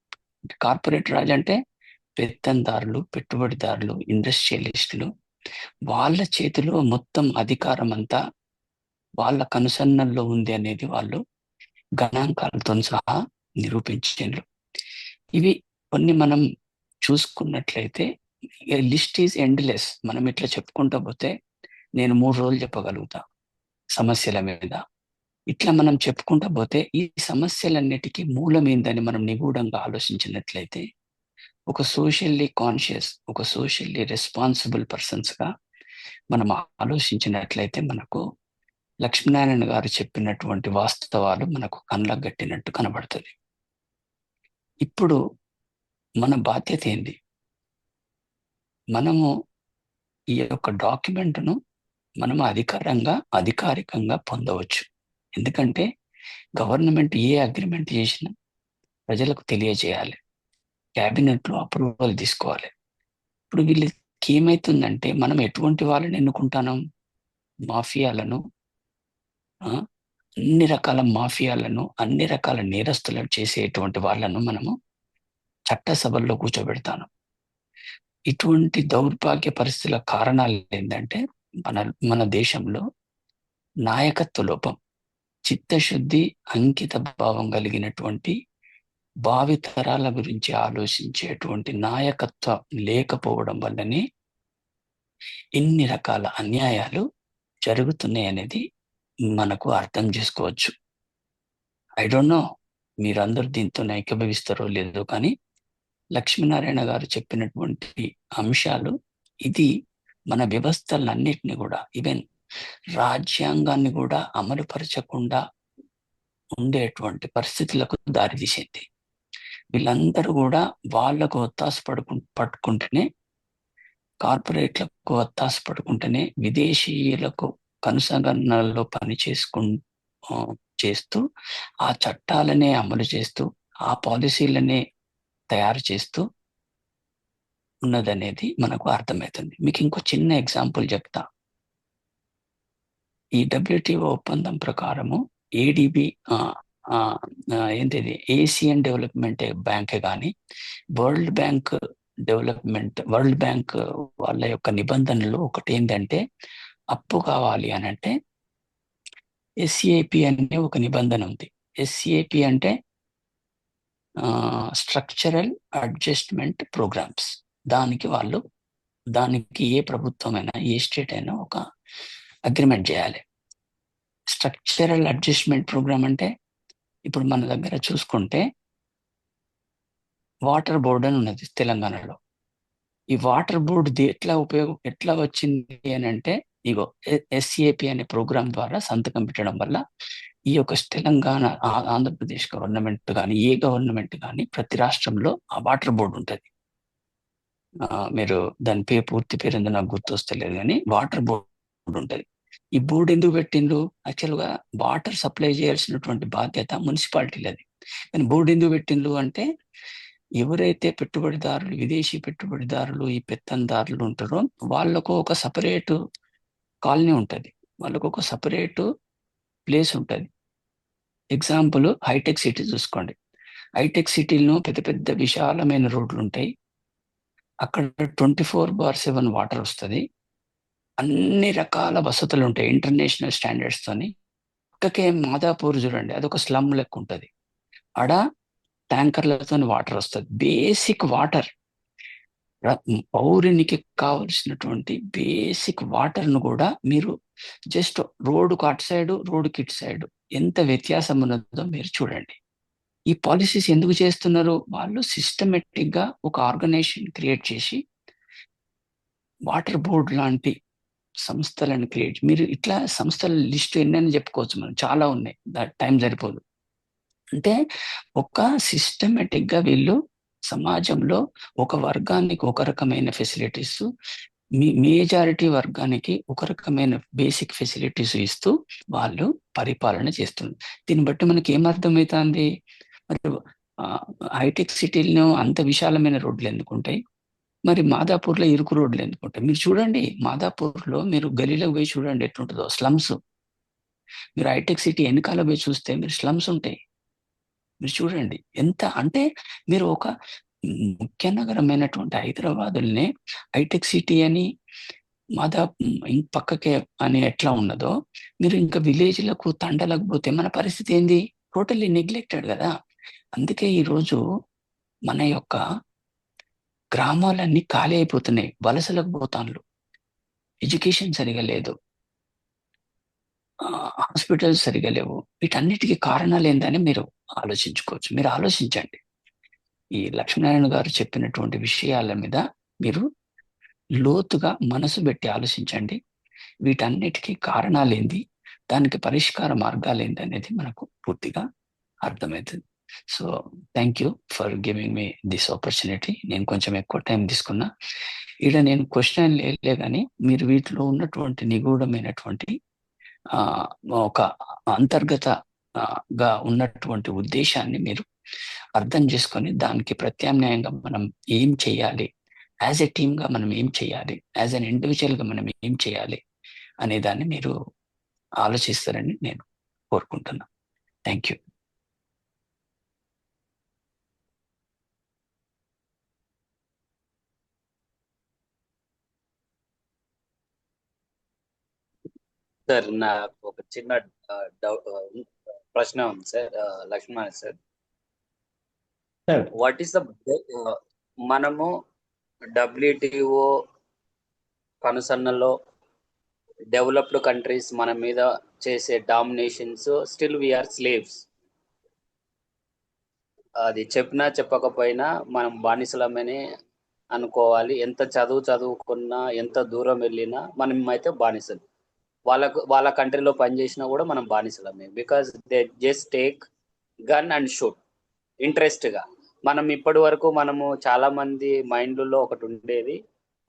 కార్పొరేట్ రాజు అంటే పెత్తందారులు, పెట్టుబడిదారులు, ఇండస్ట్రియలిస్టులు, వాళ్ళ చేతిలో మొత్తం అధికారం అంతా వాళ్ళ కనుసన్నల్లో ఉంది అనేది వాళ్ళు గణాంకాలతో సహా నిరూపించారు. ఇవి కొన్ని మనం చూసుకున్నట్లయితే లిస్ట్ ఈజ్ ఎండ్లెస్. మనం ఇట్లా చెప్పుకుంటా పోతే నేను 3 రోజులు చెప్పగలుగుతా సమస్యల మీద. ఇట్లా మనం చెప్పుకుంటా పోతే ఈ సమస్యలన్నిటికీ మూలం ఏందని మనం నిగూఢంగా ఆలోచించినట్లయితే ఒక సోషల్లీ కాన్షియస్, ఒక సోషల్లీ రెస్పాన్సిబుల్ పర్సన్స్గా మనం ఆలోచించినట్లయితే మనకు లక్ష్మీనారాయణ గారు చెప్పినటువంటి వాస్తవాలు మనకు కళ్ళకు గట్టినట్టు కనబడుతుంది. ఇప్పుడు మన బాధ్యత ఏంది? మనము ఈ యొక్క డాక్యుమెంట్ను మనం అధికారికంగా పొందవచ్చు. ఎందుకంటే గవర్నమెంట్ ఏ అగ్రిమెంట్ చేసినా ప్రజలకు తెలియజేయాలి, క్యాబినెట్లో అప్రూవల్ తీసుకోవాలి. ఇప్పుడు వీళ్ళకి ఏమైతుందంటే మనం ఎటువంటి వాళ్ళని ఎన్నుకుంటాను? మాఫియాలను, అన్ని రకాల మాఫియాలను, అన్ని రకాల నేరస్తులను చేసేటువంటి వాళ్ళను మనము చట్టసభల్లో కూర్చోబెడతాను. ఇటువంటి దౌర్భాగ్య పరిస్థితుల కారణాలు ఏంటంటే మన దేశంలో నాయకత్వ లోపం, చిత్తశుద్ధి, అంకిత భావం కలిగినటువంటి భావితరాల గురించి ఆలోచించేటువంటి నాయకత్వం లేకపోవడం వల్లనే ఇన్ని రకాల అన్యాయాలు జరుగుతున్నాయి అనేది మనకు అర్థం చేసుకోవచ్చు. ఐ డోంట్ నో మీరందరూ దీంతో ఏకీభవిస్తారో లేదో, కానీ లక్ష్మీనారాయణ గారు చెప్పినటువంటి అంశాలు ఇది మన వ్యవస్థలన్నిటిని కూడా, ఈవెన్ రాజ్యాంగాన్ని కూడా అమలుపరచకుండా ఉండేటువంటి పరిస్థితులకు దారితీసింది. వీళ్ళందరూ కూడా వాళ్లకు ఒత్తాసు పట్టుకుంటేనే, కార్పొరేట్లకు ఒత్తాసు పడుకుంటేనే, విదేశీయులకు కనుసగణనలో పని చేస్తూ ఆ చట్టాలనే అమలు చేస్తూ ఆ పాలసీలనే తయారు చేస్తూ ఉన్నదనేది మనకు అర్థమవుతుంది. మీకు ఇంకో చిన్న ఎగ్జాంపుల్ చెప్తా. ఈ WTO ఒప్పందం ప్రకారము ADB ఏంటిది, ఏసియన్ డెవలప్మెంట్ బ్యాంక్ కానీ, వరల్డ్ బ్యాంక్ వాళ్ళ యొక్క నిబంధనలు ఒకటి ఏంటంటే, అప్పు కావాలి అని అంటే SAP అనే ఒక నిబంధన ఉంది. SAP అంటే స్ట్రక్చరల్ అడ్జస్ట్మెంట్ ప్రోగ్రామ్స్. దానికి ఏ ప్రభుత్వమైనా, ఏ స్టేట్ అయినా ఒక అగ్రిమెంట్ చేయాలి. స్ట్రక్చరల్ అడ్జస్ట్మెంట్ ప్రోగ్రామ్ అంటే ఇప్పుడు మన దగ్గర చూసుకుంటే వాటర్ బోర్డ్ అని ఉన్నది తెలంగాణలో. ఈ వాటర్ బోర్డు ఎట్లా వచ్చింది అని అంటే, ఇగో SAP అనే ప్రోగ్రామ్ ద్వారా సంతకం పెట్టడం వల్ల ఈ యొక్క తెలంగాణ, ఆంధ్రప్రదేశ్ గవర్నమెంట్ కానీ, ఏ గవర్నమెంట్ కానీ, ప్రతి రాష్ట్రంలో ఆ వాటర్ బోర్డు ఉంటుంది. మీరు దాని పూర్తి పేరు ఎందుకు నాకు గుర్తొస్తలేదు, కానీ వాటర్ బోర్డు ఉంటుంది. ఈ బోర్డు ఎందుకు పెట్టిండ్రు? యాక్చువల్గా వాటర్ సప్లై చేయాల్సినటువంటి బాధ్యత మున్సిపాలిటీలది. కానీ బోర్డు ఎందుకు పెట్టిండ్రు అంటే, ఎవరైతే పెట్టుబడిదారులు, విదేశీ పెట్టుబడిదారులు, ఈ పెత్తందారులు ఉంటారో వాళ్ళకు ఒక సపరేటు కాలనీ ఉంటుంది, వాళ్ళకు ఒక సపరేటు ప్లేస్ ఉంటుంది. ఎగ్జాంపుల్ హైటెక్ సిటీ చూసుకోండి. హైటెక్ సిటీలో పెద్ద పెద్ద విశాలమైన రోడ్లు ఉంటాయి. అక్కడ 24/7 వాటర్ వస్తుంది. అన్ని రకాల వసతులు ఉంటాయి ఇంటర్నేషనల్ స్టాండర్డ్స్ తోని. పక్కకే మాదాపూర్ చూడండి, అదొక స్లమ్ లెక్క ఉంటుంది. ఆడ ట్యాంకర్లతో వాటర్ వస్తుంది. బేసిక్ వాటర్, పౌరునికి కావలసినటువంటి బేసిక్ వాటర్ను కూడా మీరు జస్ట్ రోడ్డుకు అటు సైడు, రోడ్డుకి ఇటు సైడు ఎంత వ్యత్యాసం ఉన్నదో మీరు చూడండి. ఈ పాలసీస్ ఎందుకు చేస్తున్నారు? వాళ్ళు సిస్టమేటిక్ గా ఒక ఆర్గనైజేషన్ క్రియేట్ చేసి, వాటర్ బోర్డ్ లాంటి సంస్థలను క్రియేట్, మీరు ఇట్లా సంస్థల లిస్ట్ ఎన్నైనా చెప్పుకోవచ్చు, మనం చాలా ఉన్నాయి, టైం సరిపోదు. అంటే ఒక సిస్టమేటిక్ గా వీళ్ళు సమాజంలో ఒక వర్గానికి ఒక రకమైన ఫెసిలిటీస్, మేజారిటీ వర్గానికి ఒక రకమైన బేసిక్ ఫెసిలిటీస్ ఇస్తూ వాళ్ళు పరిపాలన చేస్తున్నారు. దీన్ని బట్టి మనకి ఏమర్థమవుతుంది? మరి హైటెక్ సిటీలను అంత విశాలమైన రోడ్లు ఎందుకుంటాయి, మరి మాదాపూర్లో ఇరుకు రోడ్లు ఎందుకుంటాయి? మీరు చూడండి, మాదాపూర్లో మీరు గలీలోకి పోయి చూడండి ఎట్లుంటుందో స్లమ్స్. మీరు హైటెక్ సిటీ వెనకాల పోయి చూస్తే మీరు స్లమ్స్ ఉంటాయి. మీరు చూడండి ఎంత అంటే, మీరు ఒక ముఖ్య నగరమైనటువంటి హైదరాబాదుల్నే హైటెక్ సిటీ అని మాదా ఇంక పక్కకే అని ఎట్లా ఉన్నదో, మీరు ఇంకా విలేజ్‌లకు, తండలకు పోతే మన పరిస్థితి ఏంది? టోటల్లీ నెగ్లెక్టెడ్ గదా! అందుకే ఈరోజు మన యొక్క గ్రామాలన్నీ ఖాళీ అయిపోతున్నాయి. వలసలకు పోతాండ్లు. ఎడ్యుకేషన్ సరిగ్గా లేదు. హాస్పిటల్స్ సరిగ్గా లేవు. వీటన్నిటికి కారణాలేందని మీరు ఆలోచించుకోవచ్చు. మీరు ఆలోచించండి. ఈ లక్ష్మీనారాయణ గారు చెప్పినటువంటి విషయాల మీద మీరు లోతుగా మనసు పెట్టి ఆలోచించండి. వీటన్నిటికి కారణాలేంది? దానికి పరిష్కార మార్గాలేందనేది మనకు పూర్తిగా అర్థమైతది. So, thank you for giving me this opportunity. నేను కొంచెం ఎక్కువ టైం తీసుకున్నా. ఈడ నేను క్వెషన్ లేలే గాని, మీరు వీటిలో ఉన్నటువంటి నిగూఢమైనటువంటి ఒక అంతర్గత గా ఉన్నటువంటి ఉద్దేశాన్ని మీరు అర్థం చేసుకొని, దానికి ప్రత్యామ్నాయంగా మనం ఏం చేయాలి? యాజ్ ఎ టీమ్‌గా మనం ఏం చేయాలి? యాజ్ ఎన్ ఇండివిడ్యువల్‌గా మనం ఏం చేయాలి? అనే దాన్ని మీరు ఆలోచిస్తారని నేను కోరుకుంటున్నా. Thank you. సార్ నాకు ఒక చిన్న ప్రశ్న ఉంది sir. Lakshman sir, sir what is the మనము WTO కనుసన్నల్లో డెవలప్డ్ కంట్రీస్ మన మీద చేసే డామినేషన్స్, స్టిల్ వీఆర్ స్లేవ్స్. అది చెప్పినా చెప్పకపోయినా మనం బానిసలమని అనుకోవాలి. ఎంత చదువుకున్నా, ఎంత దూరం వెళ్ళినా మనం అయితే బానిసలు. వాళ్ళ కంట్రీలో పనిచేసినా కూడా మనం బానిసలమే. Because they just take gun and shoot ఇంట్రెస్ట్గా. మనం ఇప్పటి వరకు మనము చాలా మంది మైండ్లో ఒకటి ఉండేది,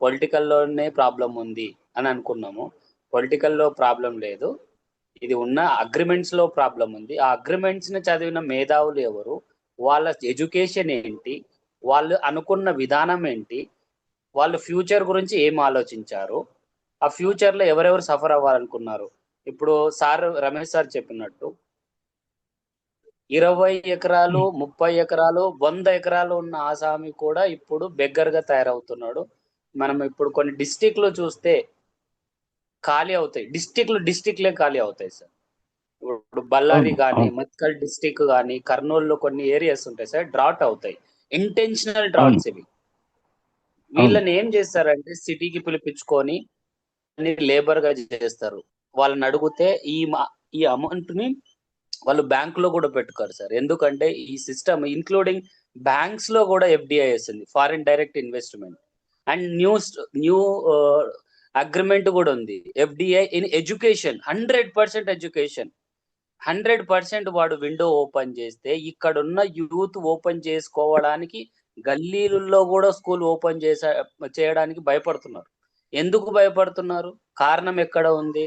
పొలిటికల్లోనే ప్రాబ్లం ఉంది అని అనుకున్నాము. పొలిటికల్లో ప్రాబ్లం లేదు, ఇది ఉన్న అగ్రిమెంట్స్లో ప్రాబ్లం ఉంది. ఆ అగ్రిమెంట్స్ని చదివిన మేధావులు ఎవరు, వాళ్ళ ఎడ్యుకేషన్ ఏంటి, వాళ్ళు అనుకున్న విధానం ఏంటి, వాళ్ళు ఫ్యూచర్ గురించి ఏం ఆలోచించారు, ఆ ఫ్యూచర్లో ఎవరెవరు సఫర్ అవ్వాలనుకున్నారు. ఇప్పుడు రమేష్ సార్ చెప్పినట్టు 20 ఎకరాలు, 30 ఎకరాలు, 100 ఎకరాలు ఉన్న ఆసామి కూడా ఇప్పుడు బెగ్గర్గా తయారవుతున్నాడు. మనం ఇప్పుడు కొన్ని డిస్టిక్లు చూస్తే ఖాళీ అవుతాయి. డిస్టిక్లే ఖాళీ అవుతాయి సార్. ఇప్పుడు బళ్ళారి కానీ, మత్కల్ డిస్టిక్ కానీ, కర్నూలులో కొన్ని ఏరియాస్ ఉంటాయి సార్, డ్రాట్ అవుతాయి. ఇంటెన్షనల్ డ్రాట్స్ ఇవి. వీళ్ళని ఏం చేస్తారంటే సిటీకి పిలిపించుకొని లేబర్ గా చేస్తారు. వాళ్ళని అడిగితే ఈ అమౌంట్ ని వాళ్ళు బ్యాంక్ లో కూడా పెట్టుకోరు సార్. ఎందుకంటే ఈ సిస్టమ్ ఇంక్లూడింగ్ బ్యాంక్స్ లో కూడా FDI వేసింది, foreign direct investment. And new agreement కూడా ఉంది, FDI ఇన్ ఎడ్యుకేషన్. 100% ఎడ్యుకేషన్. 100% వాడు విండో ఓపెన్ చేస్తే ఇక్కడున్న యూత్ ఓపెన్ చేసుకోవడానికి గల్లీలలో కూడా స్కూల్ ఓపెన్ చేయడానికి భయపడుతున్నారు. ఎందుకు భయపడుతున్నారు? కారణం ఎక్కడ ఉంది?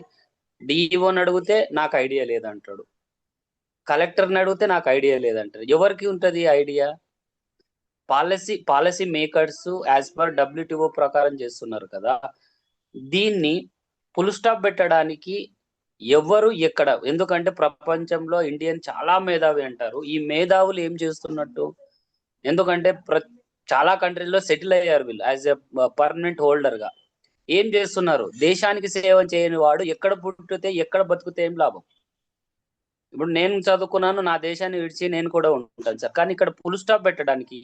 డిఈఓని అడిగితే నాకు ఐడియా లేదంటాడు, కలెక్టర్ని అడిగితే నాకు ఐడియా లేదంటాడు. ఎవరికి ఉంటుంది idea? Policy makers as per WTO ప్రకారం చేస్తున్నారు కదా. దీన్ని ఫుల్ స్టాప్ పెట్టడానికి ఎవరు ఎక్కడ? ఎందుకంటే ప్రపంచంలో ఇండియన్ చాలా మేధావి అంటారు. ఈ మేధావులు ఏం చేస్తున్నట్టు? ఎందుకంటే చాలా కంట్రీల్లో సెటిల్ అయ్యారు వీళ్ళు యాజ్ ఎ పర్మనెంట్ హోల్డర్ గా. ఏం చేస్తున్నారు? దేశానికి సేవ చేయని వాడు ఎక్కడ పుట్టితే ఎక్కడ బతికితే ఏం లాభం? ఇప్పుడు నేను చదువుకున్నాను, నా దేశాన్ని విడిచి నేను కూడా ఉంటాను సార్, కానీ ఇక్కడ ఫుల్ స్టాప్ పెట్టడానికి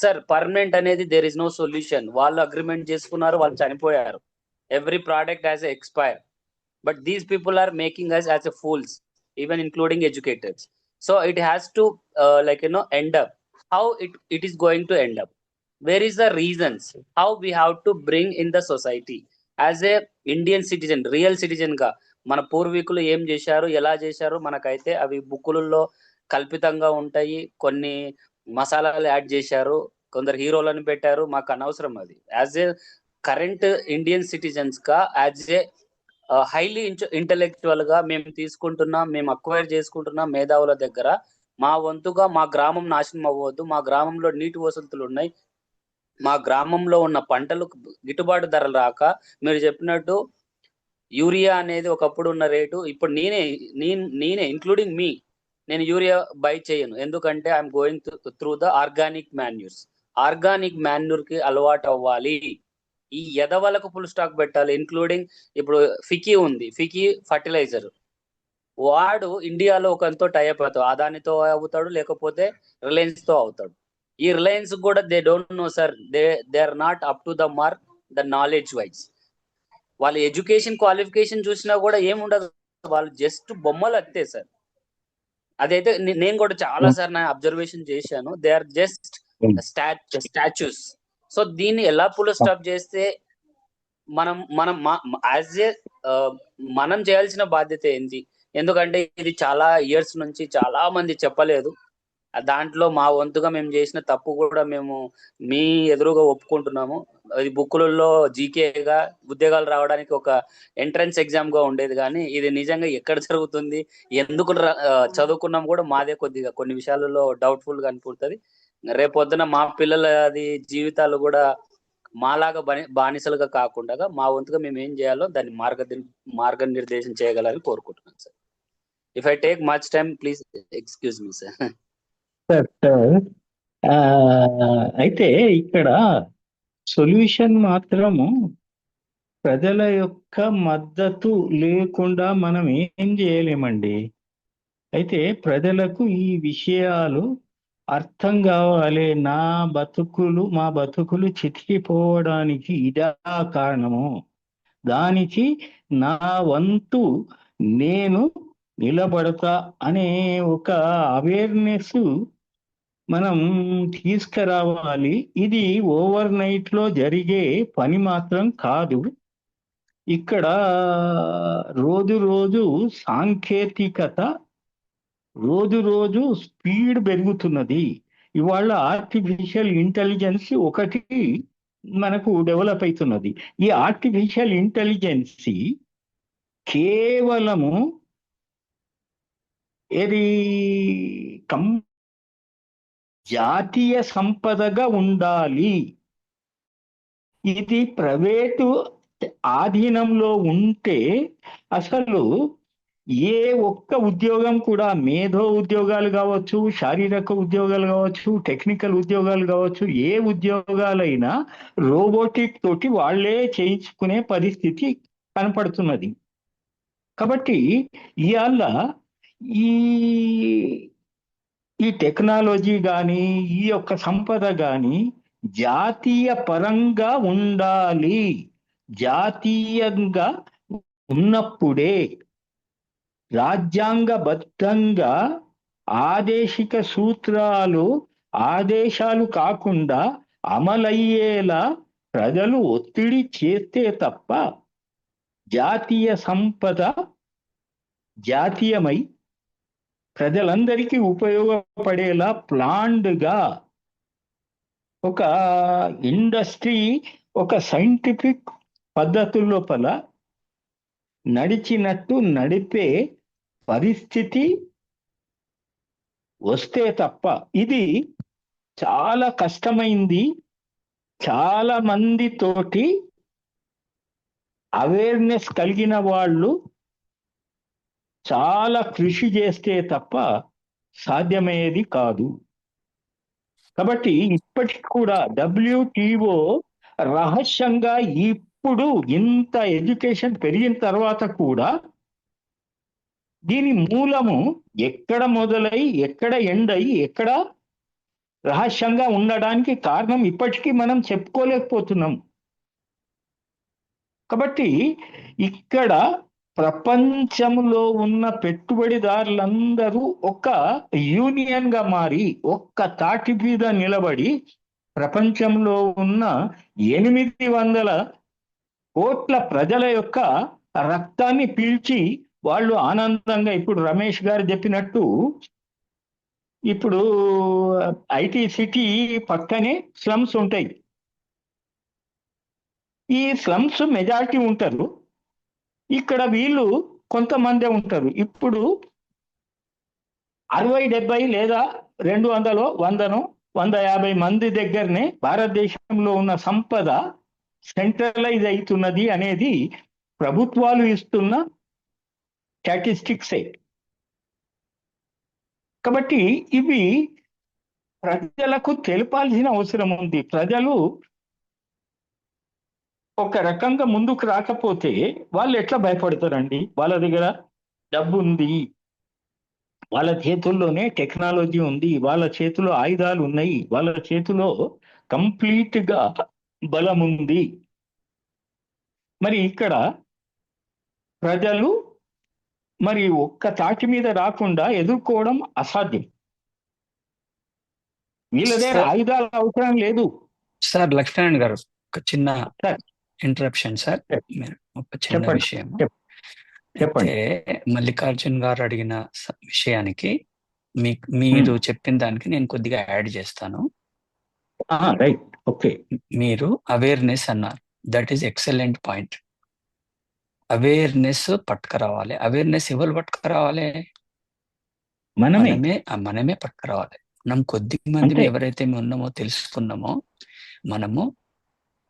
సార్ పర్మనెంట్ అనేది దేర్ ఇస్ నో సొల్యూషన్. వాళ్ళు అగ్రిమెంట్ చేసుకున్నారు, వాళ్ళు చనిపోయారు. Every product has expire, but these people are making us as a fools, even including educators. So it has to end up. How it is going to end up? Where is the reasons? How we have to bring in the society as a Indian citizen, real citizen గా మన పూర్వీకులు ఏం చేశారు, ఎలా చేశారు, మనకైతే అవి బుక్కులలో కల్పితంగా ఉంటాయి. కొన్ని మసాలాలు యాడ్ చేశారు, కొందరు హీరోలను పెట్టారు, మాకు అనవసరం అది. As a current Indian citizens గా, యాజ్ ఏ హైలీ ఇంటెలెక్చువల్ గా మేము అక్వైర్ చేసుకుంటున్న మేధావుల దగ్గర మా వంతుగా మా గ్రామం నాశనం అవ్వద్దు. మా గ్రామంలో నీటి వసతులు ఉన్నాయి, మా గ్రామంలో ఉన్న పంటలు గిట్టుబాటు ధరలు రాక, మీరు చెప్పినట్టు యూరియా అనేది ఒకప్పుడు ఉన్న రేటు ఇప్పుడు నేనే ఇంక్లూడింగ్ మీ, నేను యూరియా బై చేయను. ఎందుకంటే I'm going through the organic manures. Organic manure కి అలవాటు అవ్వాలి. ఈ ఎదవలకు ఫుల్ స్టాక్ పెట్టాలి. ఇంక్లూడింగ్ ఇప్పుడు ఫికీ ఉంది, ఫికీ ఫర్టిలైజర్, వాడు ఇండియాలో ఒకరితో టైప్ అవుతాడు, అదానితో అవుతాడు, లేకపోతే రిలయన్స్ తో అవుతాడు. ఈ రిలయన్స్ కూడా they don't know sir, they are not up to the mark the knowledge wise. వాళ్ళ ఎడ్యుకేషన్ క్వాలిఫికేషన్ చూసినా కూడా ఏముండదు, వాళ్ళు జస్ట్ బొమ్మలు అంతే సార్. అదైతే నేను కూడా చాలా సార్ నా అబ్జర్వేషన్ చేశాను. They are just statues. So దీన్ని ఎలా పుల్ స్టాప్ చేస్తే మనం మనం యాజ్ ఏ మనం చేయాల్సిన బాధ్యత ఏంటి? ఎందుకంటే ఇది చాలా ఇయర్స్ నుంచి చాలా మంది చెప్పలేదు. దాంట్లో మా వంతుగా మేము చేసిన తప్పు కూడా మేము మీ ఎదురుగా ఒప్పుకుంటున్నాము. అది బుక్కులలో జీకేగా ఉద్యోగాలు రావడానికి ఒక ఎంట్రన్స్ ఎగ్జామ్ గా ఉండేది, కానీ ఇది నిజంగా ఎక్కడ జరుగుతుంది, ఎందుకు చదువుకున్నాం కూడా మాదే కొద్దిగా కొన్ని విషయాలలో డౌట్ఫుల్ గా అనిపిస్తుంది. రేపొద్దున మా పిల్లల అది జీవితాలు కూడా మాలాగా బానిసలుగా కాకుండా మా వంతుగా మేము ఏం చేయాలో దాన్ని మార్గనిర్దేశం చేయగలని కోరుకుంటున్నాను sir. If I take much time please excuse me sir. అయితే ఇక్కడ సొల్యూషన్ మాత్రము ప్రజల యొక్క మద్దతు లేకుండా మనం ఏం చేయలేమండి. అయితే ప్రజలకు ఈ విషయాలు అర్థం కావాలి. మా బతుకులు చితికిపోవడానికి ఇదా కారణము, దానికి నా వంతు నేను నిలబడతా అనే ఒక అవేర్నెస్ మనం తీసుకురావాలి. ఇది ఓవర్ నైట్ లో జరిగే పని మాత్రం కాదు. ఇక్కడ రోజు సాంకేతికత రోజు స్పీడ్ పెరుగుతున్నది. ఇవాళ ఆర్టిఫిషియల్ ఇంటెలిజెన్స్ ఒకటి మనకు డెవలప్ అవుతున్నది. ఈ ఆర్టిఫిషియల్ ఇంటెలిజెన్స్ కేవలము ఇది జాతీయ సంపదగా ఉండాలి. ఇది ప్రైవేటు ఆధీనంలో ఉంటే అసలు ఏ ఒక్క ఉద్యోగం కూడా, మేధో ఉద్యోగాలు కావచ్చు, శారీరక ఉద్యోగాలు కావచ్చు, టెక్నికల్ ఉద్యోగాలు కావచ్చు, ఏ ఉద్యోగాలైనా రోబోటిక్ తోటి వాళ్లే చేయించుకునే పరిస్థితి కనపడుతున్నది. కాబట్టి ఇవాళ ఈ టెక్నాలజీ కానీ ఈ యొక్క సంపద కానీ జాతీయ పరంగా ఉండాలి. జాతీయంగా ఉన్నప్పుడే రాజ్యాంగబద్ధంగా ఆదేశిక సూత్రాలు ఆదేశాలు కాకుండా అమలయ్యేలా ప్రజలు ఒత్తిడి చేస్తే తప్ప జాతీయ సంపద జాతీయమై ప్రజలందరికీ ఉపయోగపడేలా ప్లాన్డ్గా ఒక ఇండస్ట్రీ ఒక సైంటిఫిక్ పద్ధతుల లోపల నడిచినట్టు నడిపే పరిస్థితి వస్తే తప్ప ఇది చాలా కష్టమైంది. చాలా మందితోటి అవేర్నెస్ కలిగిన వాళ్ళు చాలా కృషి చేస్తే తప్ప సాధ్యమయ్యేది కాదు. కాబట్టి ఇప్పటికి కూడా WTO రహస్యంగా ఇప్పుడు ఇంత ఎడ్యుకేషన్ పెరిగిన తర్వాత కూడా దీని మూలము ఎక్కడ మొదలై ఎక్కడ ఎండ్ అయ్యి ఎక్కడ రహస్యంగా ఉండడానికి కారణం ఇప్పటికీ మనం చెప్పుకోలేకపోతున్నాం. కాబట్టి ఇక్కడ ప్రపంచంలో ఉన్న పెట్టుబడిదారులందరూ ఒక యూనియన్ గా మారి ఒక్క తాటి మీద నిలబడి ప్రపంచంలో ఉన్న 800 కోట్ల ప్రజల యొక్క రక్తాన్ని పీల్చి వాళ్ళు ఆనందంగా, ఇప్పుడు రమేష్ గారు చెప్పినట్టు ఇప్పుడు IT సిటీ పక్కనే స్లమ్స్ ఉంటాయి. ఈ స్లమ్స్ మెజారిటీ ఉంటారు, ఇక్కడ వీళ్ళు కొంతమందే ఉంటారు. ఇప్పుడు 60-70 లేదా 200 100 150 మంది దగ్గరనే భారతదేశంలో ఉన్న సంపద సెంట్రలైజ్ అవుతున్నది అనేది ప్రభుత్వాలు ఇస్తున్న స్టాటిస్టిక్సే. కాబట్టి ఇవి ప్రజలకు తెలపాల్సిన అవసరం ఉంది. ప్రజలు ఒక రకంగా ముందుకు రాకపోతే వాళ్ళు ఎట్లా భయపడతారండి? వాళ్ళ దగ్గర డబ్బు ఉంది, వాళ్ళ చేతుల్లోనే టెక్నాలజీ ఉంది, వాళ్ళ చేతిలో ఆయుధాలు ఉన్నాయి, వాళ్ళ చేతిలో కంప్లీట్ గా బలం ఉంది. మరి ఇక్కడ ప్రజలు మరి ఒక్క తాటి మీద రాకుండా ఎదుర్కోవడం అసాధ్యం. వీళ్ళ దగ్గర సార్ ఆయుధాలు అవసరం లేదు. సార్ లక్ష్మణ్ గారు, ఒక చిన్న సార్ ఇంటరప్షన్ సార్. ఒక చిన్న చెప్పండి, విషయం అయితే, చెప్పండి. మల్లికార్జున్ గారు అడిగిన విషయానికి మీరు చెప్పిన దానికి నేను కొద్దిగా యాడ్ చేస్తాను. Right, okay. మీరు అవేర్నెస్ అన్నారు, that is excellent point. Awareness పట్టుకురావాలి. అవేర్నెస్ ఎవరు పట్టుకురావాలి? మనమే మనమే పట్టుకురావాలి. మనం కొద్ది మంది అంతే. ఎవరైతే ఉన్నామో తెలుసుకున్నామో, మనము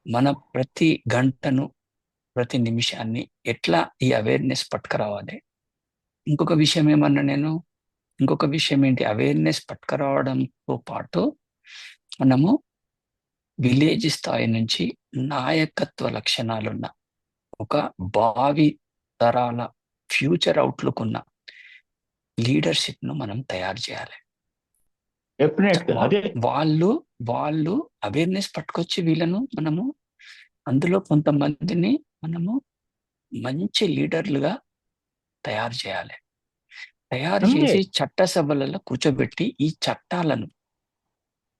మన ప్రతి గంటను, ప్రతి నిమిషాన్ని ఎట్లా ఈ అవేర్నెస్ పట్టుకురావాలి. ఇంకొక విషయం ఏమన్నా నేను, ఇంకొక విషయం ఏంటి, అవేర్నెస్ పట్టుకురావడంతో పాటు మనము విలేజ్ స్థాయి నుంచి నాయకత్వ లక్షణాలున్న ఒక భావి తరాల ఫ్యూచర్ అవుట్లుక్ ఉన్న లీడర్షిప్ ను మనం తయారు చేయాలి. డెఫినెట్ గా అదే. వాళ్ళు అవేర్నెస్ పట్టుకొచ్చి వీళ్ళను మనము అందులో కొంతమందిని మనము మంచి లీడర్లుగా తయారు చేయాలి. తయారు అంతే. చేసి చట్టసభలలో కూర్చోబెట్టి ఈ చట్టాలను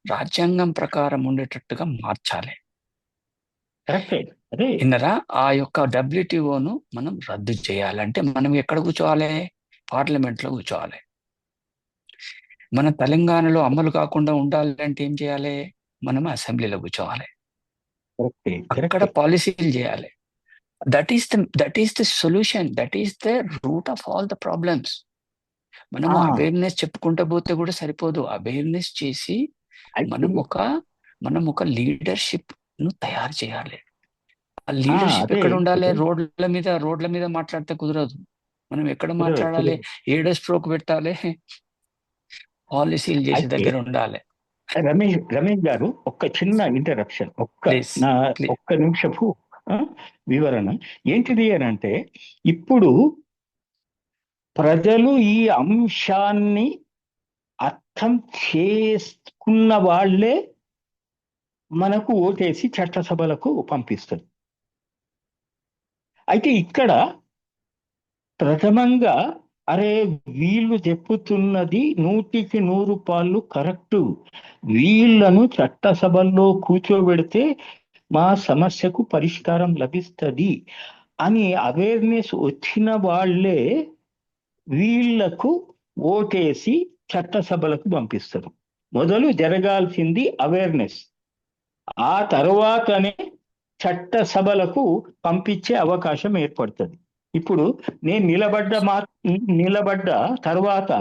రాజ్యాంగం ప్రకారం ఉండేటట్టుగా మార్చాలి. కరెక్టే, అదే. ఇన్నరా ఆ యొక్క WTOను మనం రద్దు చేయాలంటే మనం ఎక్కడ కూర్చోవాలి? పార్లమెంట్ లో కూర్చోవాలి. మన తెలంగాణలో అమలు కాకుండా ఉండాలంటే ఏం చేయాలి? మనం అసెంబ్లీలో కూర్చోవాలి. కరెక్టే, అక్కడ కరెక్టే. పాలసీలు చేయాలి. That is the solution, that is the root of all the problems. మనము అవేర్నెస్ చెప్పుకుంటూ పోతే కూడా సరిపోదు. అవేర్నెస్ చేసి మనం ఒక లీడర్షిప్ ను తయారు చేయాలి. ఆ లీడర్షిప్ అదే. ఎక్కడ ఉండాలి? రోడ్ల మీద మాట్లాడితే కుదరదు. మనం ఎక్కడ మాట్లాడాలి? ఏడో స్ట్రోక్ పెట్టాలి, పాలసీలు చేసే దగ్గర ఉండాలి. రమేష్ గారు, ఒక్క చిన్న ఇంటరప్షన్, ఒక్క నిమిషపు వివరణ ఏంటిది అని అంటే, ఇప్పుడు ప్రజలు ఈ అంశాన్ని అర్థం చేసుకున్న వాళ్ళే మనకు ఓటేసి చట్టసభలకు పంపిస్తారు. అయితే ఇక్కడ ప్రథమంగా అరే వీళ్ళు చెప్పుతున్నది 100కి 100 కరెక్టు, వీళ్ళను చట్టసభల్లో కూర్చోబెడితే మా సమస్యకు పరిష్కారం లభిస్తుంది అని అవేర్నెస్ వచ్చిన వాళ్ళే వీళ్లకు ఓటేసి చట్టసభలకు పంపిస్తారు. మొదలు జరగాల్సింది అవేర్నెస్, ఆ తర్వాతనే చట్టసభలకు పంపించే అవకాశం ఏర్పడుతుంది. ఇప్పుడు నేను నిలబడ్డ తర్వాత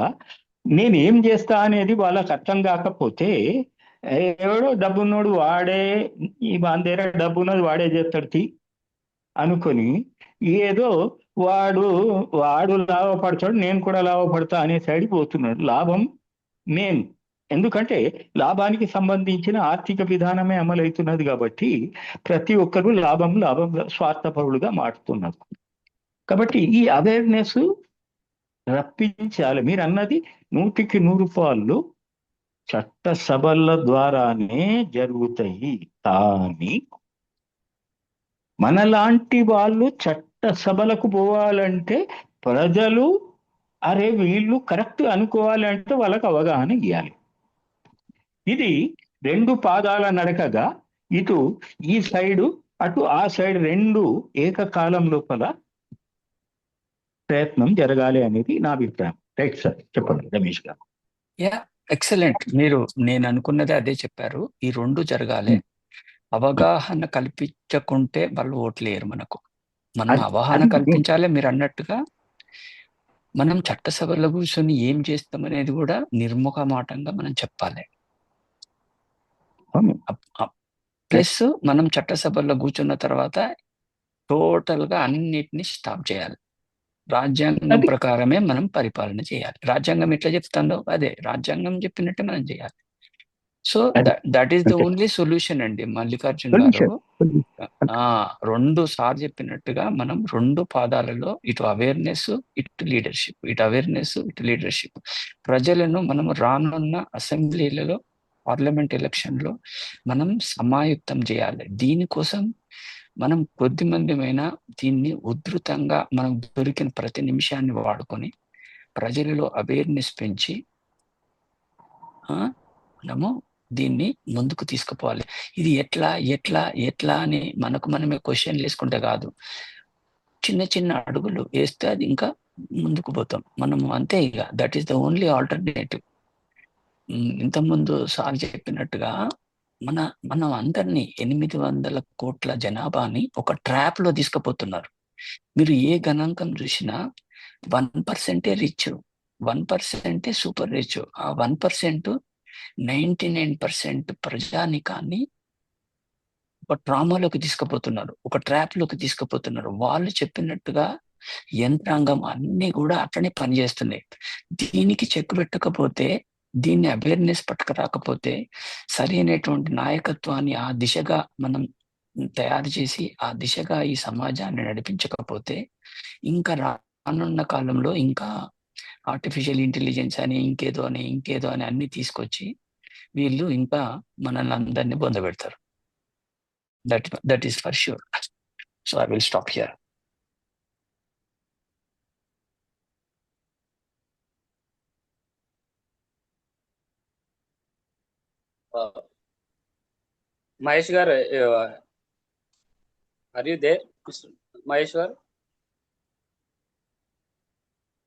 నేను ఏం చేస్తా అనేది వాళ్ళకి అర్థం కాకపోతే, ఎవడో డబ్బున్నోడు వాడే, ఈ బాందేర డబ్బున్నది వాడే చేస్తాడు అనుకొని ఏదో వాడు లాభపడతాడు, నేను కూడా లాభపడతా అనే సైడ్ పోతున్నాడు. లాభం మెయిన్, ఎందుకంటే లాభానికి సంబంధించిన ఆర్థిక విధానమే అమలవుతున్నది కాబట్టి ప్రతి ఒక్కరూ లాభం స్వార్థపరులుగా మారుతున్నారు. కాబట్టి ఈ అవేర్నెస్ రప్పించాలి. మీరు అన్నది 100కి 100 చట్టసభల ద్వారానే జరుగుతాయి. కానీ మనలాంటి వాళ్ళు చట్టసభలకు పోవాలంటే ప్రజలు అరే వీళ్ళు కరెక్ట్ అనుకోవాలి అంటే వాళ్ళకి అవగాహన ఇవ్వాలి. ఇది 2 పాదాల నడకగా, ఇటు ఈ సైడు అటు ఆ సైడ్ 2 ఏకకాలం లోపల ప్రయత్నం జరగాలి అనేది నా అభిప్రాయం. రైట్ సార్, చెప్పండి రమేష్ గారు. ఎక్సలెంట్. నేను అనుకున్నది అదే చెప్పారు. ఈ 2 జరగాలి. అవగాహన కల్పించకుంటే వాళ్ళు ఓట్లేయరు మనకు. మనం అవగాహన కల్పించాలి. మీరు అన్నట్టుగా మనం చట్టసభలో కూర్చొని ఏం చేస్తామనేది కూడా నిర్ముఖమాటంగా మనం చెప్పాలి. ప్లస్ మనం చట్టసభలో కూర్చున్న తర్వాత టోటల్ గా అన్నిటిని స్టాప్ చేయాలి. రాజ్యాంగం ప్రకారమే మనం పరిపాలన చేయాలి. రాజ్యాంగం ఎట్లా చెప్తుందో అదే రాజ్యాంగం చెప్పినట్టే మనం చేయాలి. సో అది దట్ ఈస్ ద అంటే ఓన్లీ సొల్యూషన్ అండి మల్లికార్జున్ గారు. సొల్యూషన్. రెండు సార్ చెప్పినట్టుగా మనం రెండు పాదాలలో ఇటు అవేర్నెస్, ఇటు లీడర్షిప్, ఇటు అవేర్నెస్, ఇటు లీడర్షిప్. ప్రజలను మనం రానున్న అసెంబ్లీలలో, పార్లమెంట్ ఎలక్షన్లో మనం సమాయుక్తం చేయాలి. దీనికోసం మనం కొద్ది మందిమైనా దీన్ని ఉధృతంగా మనం దొరికిన ప్రతి నిమిషాన్ని వాడుకొని ప్రజలలో అవేర్నెస్ పెంచి మనము దీన్ని ముందుకు తీసుకుపోవాలి. ఇది ఎట్లా ఎట్లా ఎట్లా అని మనకు మనమే క్వశ్చన్లు వేసుకుంటే కాదు, చిన్న చిన్న అడుగులు వేస్తే అది ఇంకా ముందుకు పోతాం మనము, అంతే. ఇక that is the only alternative. ఇంతకుముందు సార్ చెప్పినట్టుగా మనం అందరినీ 800 కోట్ల జనాభాని ఒక ట్రాప్ లో తీసుకుపోతున్నారు. మీరు ఏ గణాంకం చూసినా 1% రిచ్, 1% సూపర్ రిచ్. ఆ 1% 99% ప్రజానికాన్ని ఒక ట్రామాలోకి తీసుకుపోతున్నారు, ఒక ట్రాప్ లోకి తీసుకుపోతున్నారు. వాళ్ళు చెప్పినట్టుగా యంత్రాంగం అన్ని కూడా అట్లనే పనిచేస్తున్నాయి. దీనికి చెక్ పెట్టకపోతే, దీన్ని అవేర్నెస్ పట్టుకురాకపోతే, సరి అయినటువంటి నాయకత్వాన్ని ఆ దిశగా మనం తయారు చేసి ఆ దిశగా ఈ సమాజాన్ని నడిపించకపోతే ఇంకా రానున్న కాలంలో ఇంకా ఆర్టిఫిషియల్ ఇంటెలిజెన్స్ అని ఇంకేదో అని అన్ని తీసుకొచ్చి వీళ్ళు ఇంకా మనల్ని అందరినీ పొందబెడతారు. That is for sure. So I will stop here. Mahesh garu, are you there? Mahesh గారు,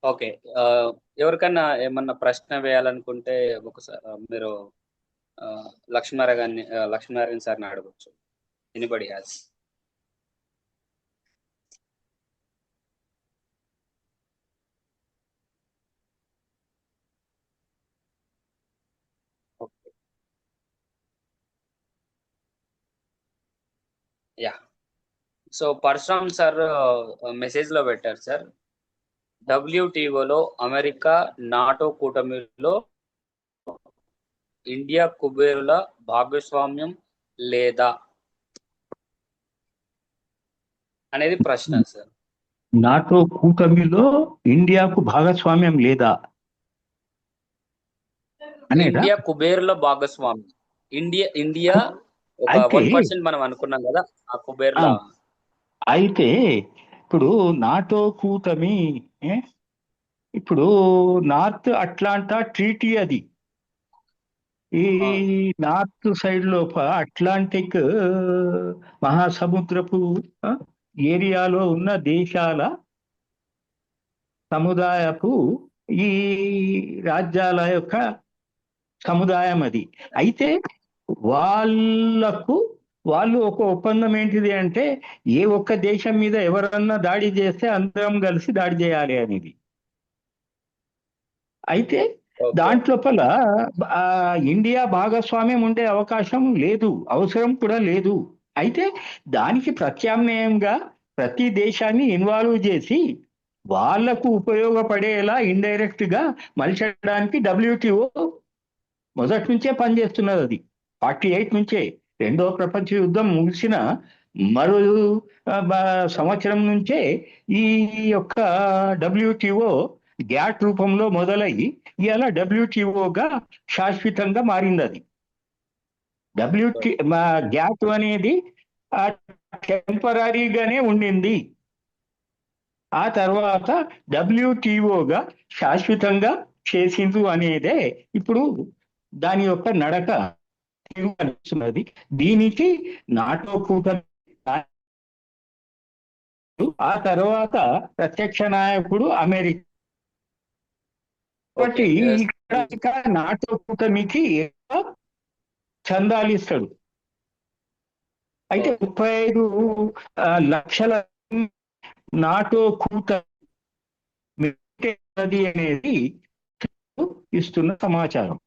ఓకే. ఎవరికన్నా ఏమన్నా ప్రశ్న వేయాలనుకుంటే ఒకసారి మీరు లక్ష్మీనారాయణ సార్ని అడగచ్చు. Anybody has. Okay, ya. So Parashuram sir message లో పెట్టారు సార్, WTOలో అమెరికా నాటో కూటమిలో ఇండియా కుబేరుల భాగస్వామ్యం లేదా అనేది ప్రశ్న సార్. నాటో కూటమిలో ఇండియాకు భాగస్వామ్యం లేదా అనేదా? ఇండియా కుబేరుల భాగస్వామ్యం. ఇండియా ఒక అయితే 1% మనం అనుకున్నాం కదా, ఆ కుబేర్ల. అయితే ఇప్పుడు నాటో కూటమి ఇప్పుడు నార్త్ అట్లాంటా ట్రీటీ, అది ఈ నార్త్ సైడ్ లోపల అట్లాంటిక్ మహాసముద్రపు ఏరియాలో ఉన్న దేశాల సముదాయపు ఈ రాజ్యాల యొక్క సముదాయం అది. అయితే వాళ్ళు ఒక ఒప్పందం ఏంటిది అంటే, ఏ ఒక్క దేశం మీద ఎవరన్నా దాడి చేస్తే అందరం కలిసి దాడి చేయాలి అనేది. అయితే దాంట్లోపల ఇండియా భాగస్వామ్యం ఉండే అవకాశం లేదు, అవసరం కూడా లేదు. అయితే దానికి ప్రత్యామ్నాయంగా ప్రతి దేశాన్ని ఇన్వాల్వ్ చేసి వాళ్లకు ఉపయోగపడేలా ఇండైరెక్ట్ గా మలచడానికి WTO మొదటి నుంచే పనిచేస్తున్నది. అది 48 నుంచే, రెండవ ప్రపంచ యుద్ధం ముగిసిన మరో సంవత్సరం నుంచే ఈ యొక్క WTO గ్యాట్ రూపంలో మొదలై ఇలా WTOగా శాశ్వతంగా మారింది. అది గ్యాట్ అనేది టెంపరీగానే ఉండింది. ఆ తర్వాత WTOగా శాశ్వతంగా చేసింది అనేదే ఇప్పుడు దాని యొక్క నడక అనిపిస్తున్నది. దీనికి నాటో కూటమి, ఆ తర్వాత ప్రత్యక్ష నాయకుడు అమెరికా. కాబట్టి ఇక్కడ నాటో కూటమికి చందాలు ఇస్తాడు. అయితే 35 లక్షల నాటో కూటమి అనేది ఇస్తున్న సమాచారం.